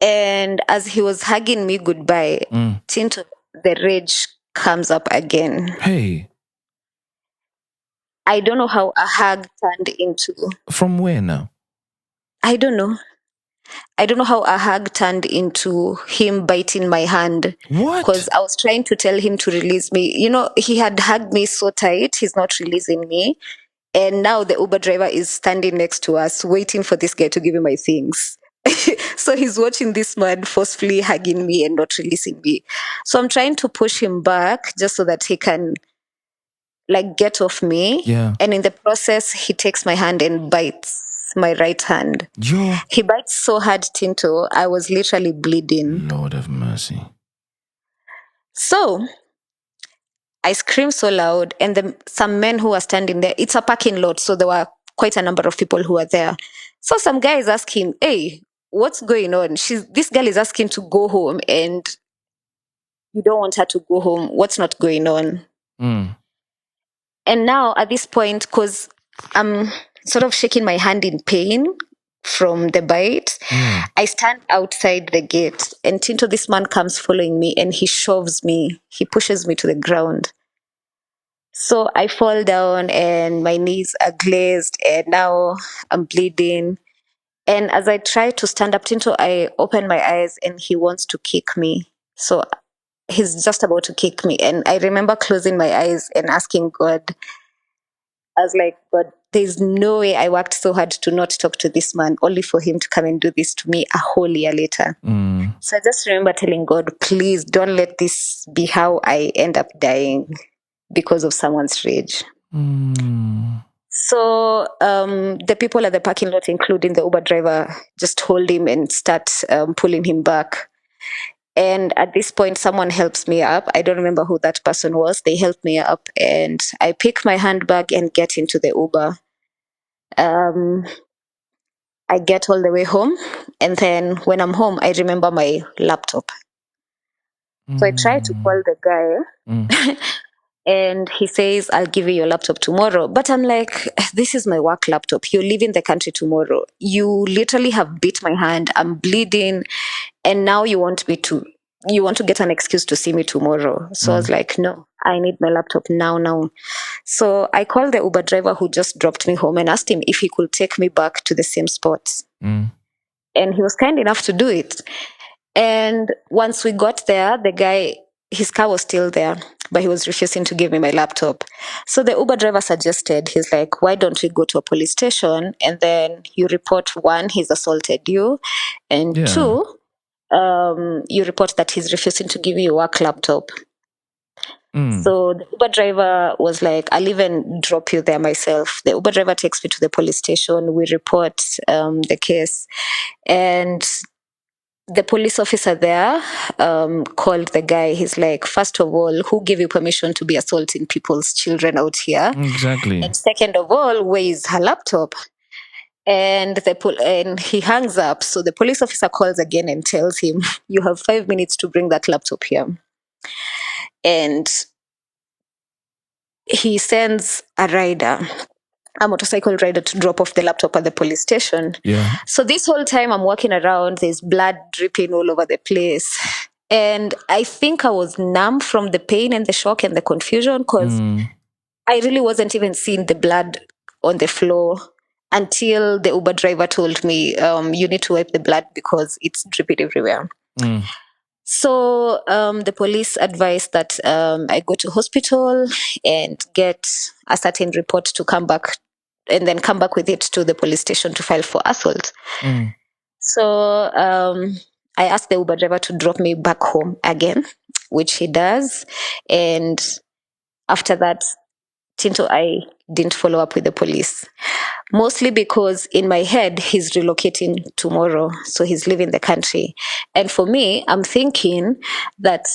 And as he was hugging me goodbye, Tinto, the rage comes up again. Hey. I don't know how a hug turned into. From where now? I don't know. I don't know how a hug turned into him biting my hand. What? Because I was trying to tell him to release me. You know, he had hugged me so tight, he's not releasing me. And now the Uber driver is standing next to us, waiting for this guy to give me my things. So he's watching this man forcefully hugging me and not releasing me. So I'm trying to push him back just so that he can get off me. Yeah. And in the process, he takes my hand and bites my right hand. Yeah. He bites so hard, Tinto, I was literally bleeding. Lord have mercy. So I screamed so loud, and some men who were standing there, it's a parking lot, so there were quite a number of people who were there. So some guy is asking, hey, what's going on? This girl is asking to go home, and you don't want her to go home. What's not going on? And now at this point, because I'm sort of shaking my hand in pain from the bite, I stand outside the gate, and Tinto, this man comes following me, and he shoves me. He pushes me to the ground. So I fall down, and my knees are glazed, and now I'm bleeding. And as I try to stand up, Tinto, I open my eyes, and he wants to kick me. So he's just about to kick me. And I remember closing my eyes and asking God, I was like, God, there's no way I worked so hard to not talk to this man, only for him to come and do this to me a whole year later. So I just remember telling God, please don't let this be how I end up dying because of someone's rage. So the people at the parking lot, including the Uber driver, just hold him and start pulling him back. And at this point, someone helps me up. I don't remember who that person was. They helped me up, and I pick my handbag and get into the Uber. I get all the way home, and then when I'm home, I remember my laptop. So I try to call the guy, and he says, I'll give you your laptop tomorrow. But I'm like, this is my work laptop. You're leaving the country tomorrow. You literally have beat my hand. I'm bleeding. And now you want to get an excuse to see me tomorrow. So I was like, no, I need my laptop now. So I called the Uber driver who just dropped me home and asked him if he could take me back to the same spot. And he was kind enough to do it. And once we got there, the guy, his car was still there, but he was refusing to give me my laptop. So the Uber driver suggested, he's like, why don't we go to a police station and then you report, one, he's assaulted you, and two, you report that he's refusing to give you your work laptop. So the Uber driver was like, I'll even drop you there myself. The Uber driver takes me to the police station. We report the case. And the police officer there called the guy. He's like, first of all, who gave you permission to be assaulting people's children out here? Exactly. And second of all, where is her laptop? And he hangs up. So the police officer calls again and tells him, you have 5 minutes to bring that laptop here. And he sends a motorcycle rider, to drop off the laptop at the police station. Yeah. So this whole time I'm walking around, there's blood dripping all over the place. And I think I was numb from the pain and the shock and the confusion, because I really wasn't even seeing the blood on the floor until the Uber driver told me, you need to wipe the blood because it's dripping everywhere. So the police advised that I go to hospital and get a certain report to come back, and then come back with it to the police station to file for assault. So I asked the Uber driver to drop me back home again, which he does. And after that, Tinto, I didn't follow up with the police. Mostly because in my head, he's relocating tomorrow. So he's leaving the country. And for me, I'm thinking that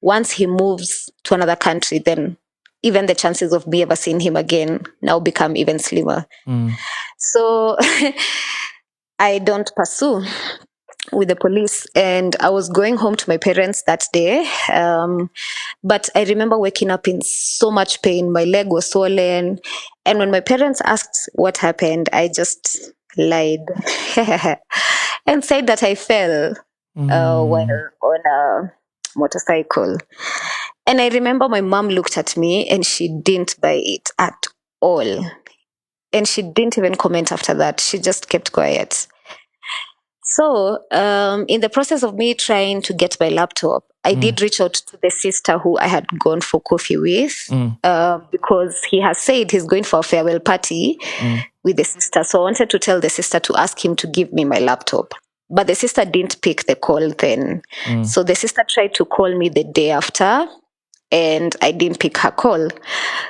once he moves to another country, then even the chances of me ever seeing him again now become even slimmer. So I don't pursue with the police, and I was going home to my parents that day. But I remember waking up in so much pain. My leg was swollen. And when my parents asked what happened, I just lied and said that I fell while on a motorcycle. And I remember my mom looked at me and she didn't buy it at all. And she didn't even comment after that. She just kept quiet. So in the process of me trying to get my laptop, I did reach out to the sister who I had gone for coffee with because he has said he's going for a farewell party with the sister. So I wanted to tell the sister to ask him to give me my laptop. But the sister didn't pick the call then. So the sister tried to call me the day after, and I didn't pick her call.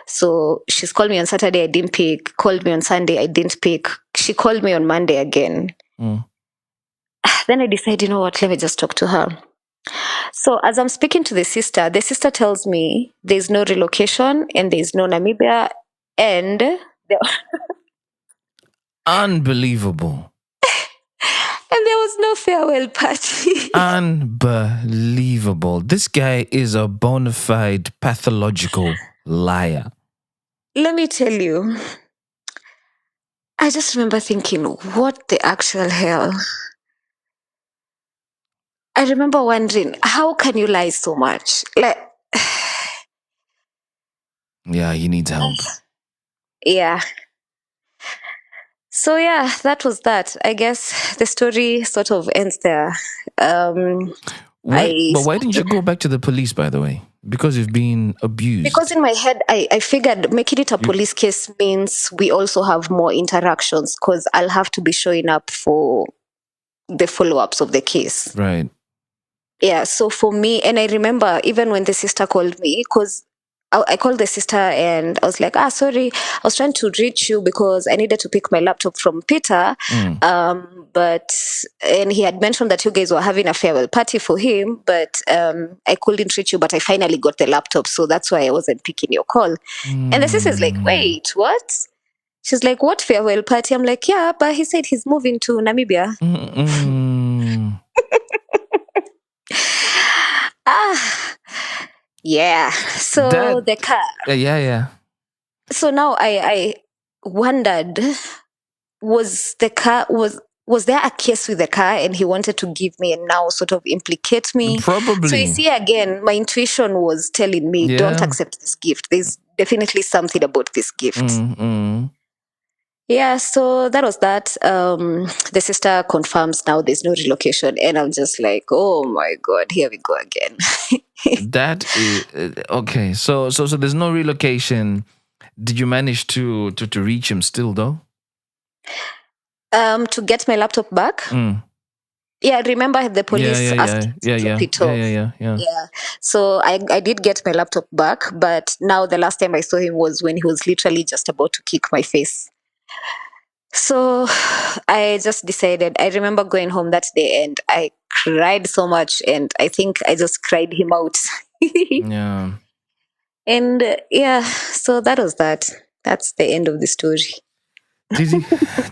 So she's called me on Saturday, I didn't pick. Called me on Sunday, I didn't pick. She called me on Monday again. Then I decided, you know what, let me just talk to her. So as I'm speaking to the sister tells me there's no relocation and there's no Namibia and... Unbelievable. And there was no farewell party. Unbelievable. This guy is a bona fide pathological liar. Let me tell you, I just remember thinking, what the actual hell? I remember wondering, how can you lie so much? Yeah, he needs help. Yeah. So yeah, that was that. I guess the story sort of ends there. But why didn't you go back to the police, by the way? Because you've been abused. Because in my head, I figured making it a police case means we also have more interactions because I'll have to be showing up for the follow-ups of the case. Right. Yeah, so for me, and I remember even when the sister called me, because I called the sister and I was like, sorry, I was trying to reach you because I needed to pick my laptop from Peter. And he had mentioned that you guys were having a farewell party for him, but I couldn't reach you, but I finally got the laptop. So that's why I wasn't picking your call. And the sister's like, wait, what? She's like, what farewell party? I'm like, yeah, but he said he's moving to Namibia. Yeah. So the car. Yeah. So now I wondered, was there a case with the car and he wanted to give me and now sort of implicate me? Probably. So you see, again, my intuition was telling me, don't accept this gift. There's definitely something about this gift. Yeah, so that was that. The sister confirms now there's no relocation. And I'm just like, oh my God, here we go again. That is... okay, so there's no relocation. Did you manage to reach him still, though? To get my laptop back? Yeah, remember the police asked to drop it off. Yeah. So I did get my laptop back, but now the last time I saw him was when he was literally just about to kick my face. So I just decided, I remember going home that day and I cried so much and I think I just cried him out. Yeah. And so that was that. That's the end of the story.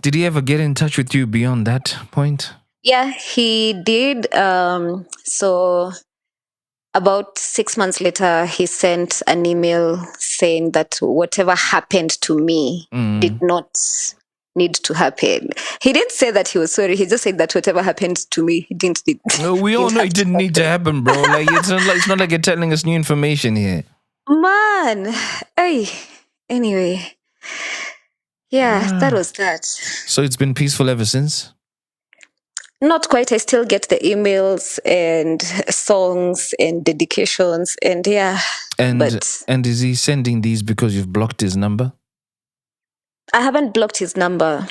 Did he ever get in touch with you beyond that point? Yeah, he did. So about 6 months later, he sent an email saying that whatever happened to me did not need to happen. He didn't say that he was sorry. He just said that whatever happened to me, he didn't need. No, we all know it didn't need to happen, bro. Like it's not like you're telling us new information here. Man, hey. Anyway, that was that. So it's been peaceful ever since? Not quite. I still get the emails and songs and dedications and And is he sending these because you've blocked his number? I haven't blocked his number.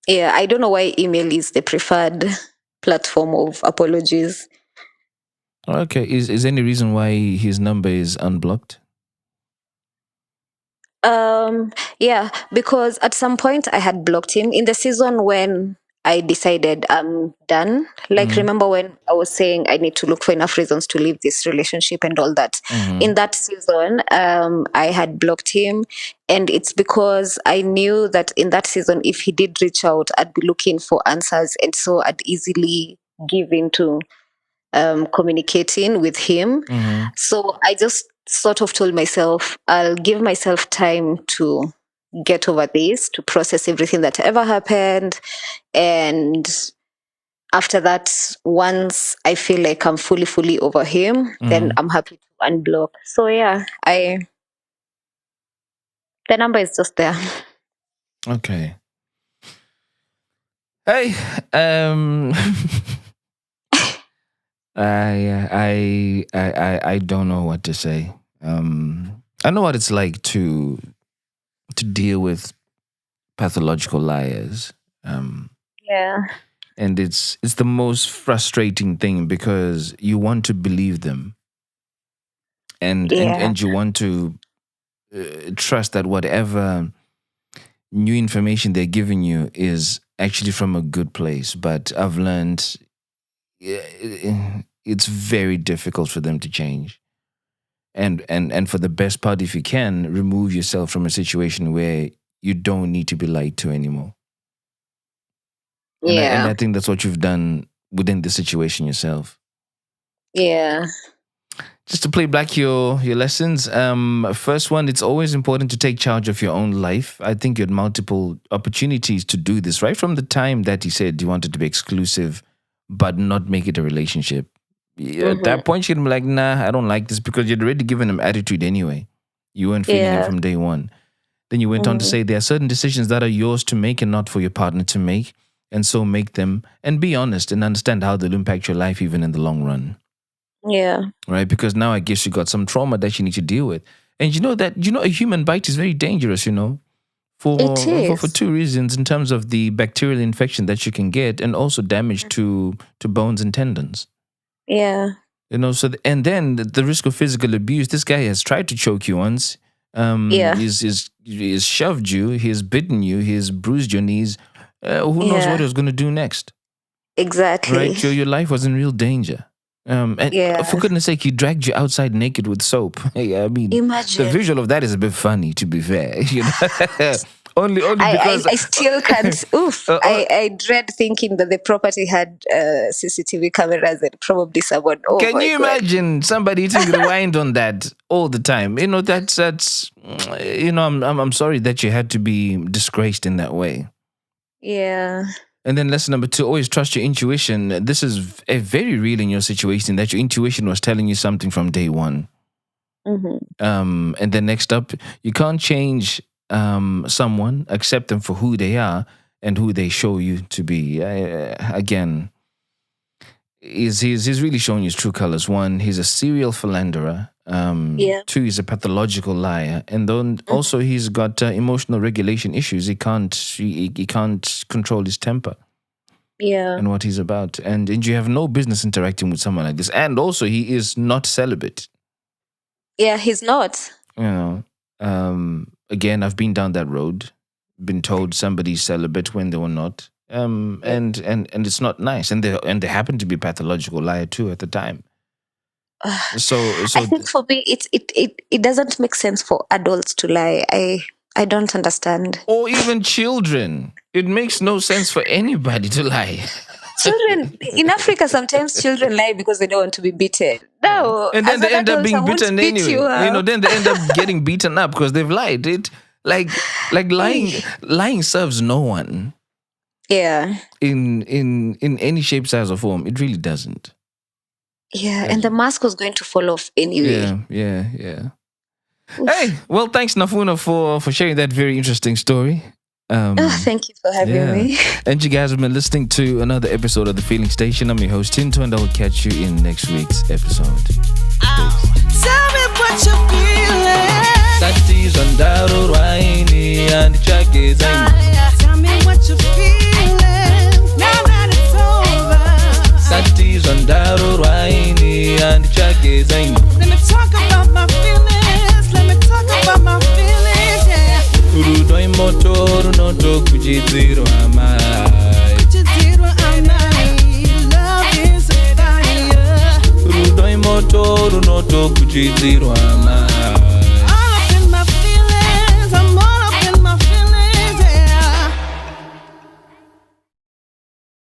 Yeah, I don't know why email is the preferred platform of apologies. Okay. Is any reason why his number is unblocked? Yeah, because at some point I had blocked him in the season when I decided I'm done. Like, remember when I was saying I need to look for enough reasons to leave this relationship and all that? In that season, I had blocked him. And it's because I knew that in that season, if he did reach out, I'd be looking for answers. And so I'd easily give in to communicating with him. So I just sort of told myself, I'll give myself time to get over this, to process everything that ever happened. And after that, once I feel like I'm fully over him, then I'm happy to unblock. So yeah, the number is just there. Okay. Hey, I don't know what to say. I know what it's like to deal with pathological liars. Yeah. And it's the most frustrating thing because you want to believe them, and you want to trust that whatever new information they're giving you is actually from a good place. But I've learned it's very difficult for them to change. And for the best part, if you can, remove yourself from a situation where you don't need to be lied to anymore. And I think that's what you've done within the situation yourself. Yeah. Just to play back your lessons. First one, it's always important to take charge of your own life. I think you had multiple opportunities to do this, right from the time that you said you wanted to be exclusive, but not make it a relationship. At that point, you'd be like, nah, I don't like this, because you'd already given him attitude anyway. You weren't feeling it from day one. Then you went on to say there are certain decisions that are yours to make and not for your partner to make. And so make them and be honest and understand how they'll impact your life even in the long run. Yeah. Right? Because now I guess you got some trauma that you need to deal with. And a human bite is very dangerous, for two reasons, in terms of the bacterial infection that you can get and also damage to bones and tendons. Yeah. And then the risk of physical abuse. This guy has tried to choke you once. He's shoved you, he's bitten you, he's bruised your knees. Who knows what he was going to do next? Exactly. Right? Your life was in real danger. And for goodness sake, he dragged you outside naked with soap. I mean, imagine. The visual of that is a bit funny, to be fair. Only because I still can't. I dread thinking that the property had CCTV cameras and probably someone. Oh, can you imagine somebody eating rewind on that all the time? That's. I'm sorry that you had to be disgraced in that way. Yeah. And then lesson number 2, always trust your intuition. This is very real in your situation, that your intuition was telling you something from day one. And then next up, you can't change someone, accept them for who they are and who they show you to be. Again, he's really showing his true colors. 1, he's a serial philanderer. 2, he's a pathological liar, and then also he's got emotional regulation issues. He can't control his temper. And what he's about, and you have no business interacting with someone like this. And also, he is not celibate. Yeah, he's not. Again, I've been down that road, been told somebody's celibate when they were not, and it's not nice. And they happen to be a pathological liar too at the time. So I think for me, it doesn't make sense for adults to lie. I don't understand. Or even children. It makes no sense for anybody to lie. Children in Africa, sometimes children lie because they don't want to be beaten. No, and then they end up being beaten anyway. Then they end up getting beaten up because they've lied. It like lying serves no one. Yeah. In any shape, size, or form, it really doesn't. Yeah, and the mask was going to fall off anyway. Yeah. Hey, well, thanks, Nafuna, for sharing that very interesting story. Thank you for having me. And you guys have been listening to another episode of The Feeling Station. I'm your host, Tinto, and I will catch you in next week's episode. Tell me what you're feeling. That is on Daru Raini and the track is Tell me what you're feeling. Let me talk about my feelings. Let me talk about my feelings, yeah. Rudo imoto runoto kujidzirwa amai. Kujidzirwa amai. Love is a fire. Rudo imoto runoto kujidzirwa amai.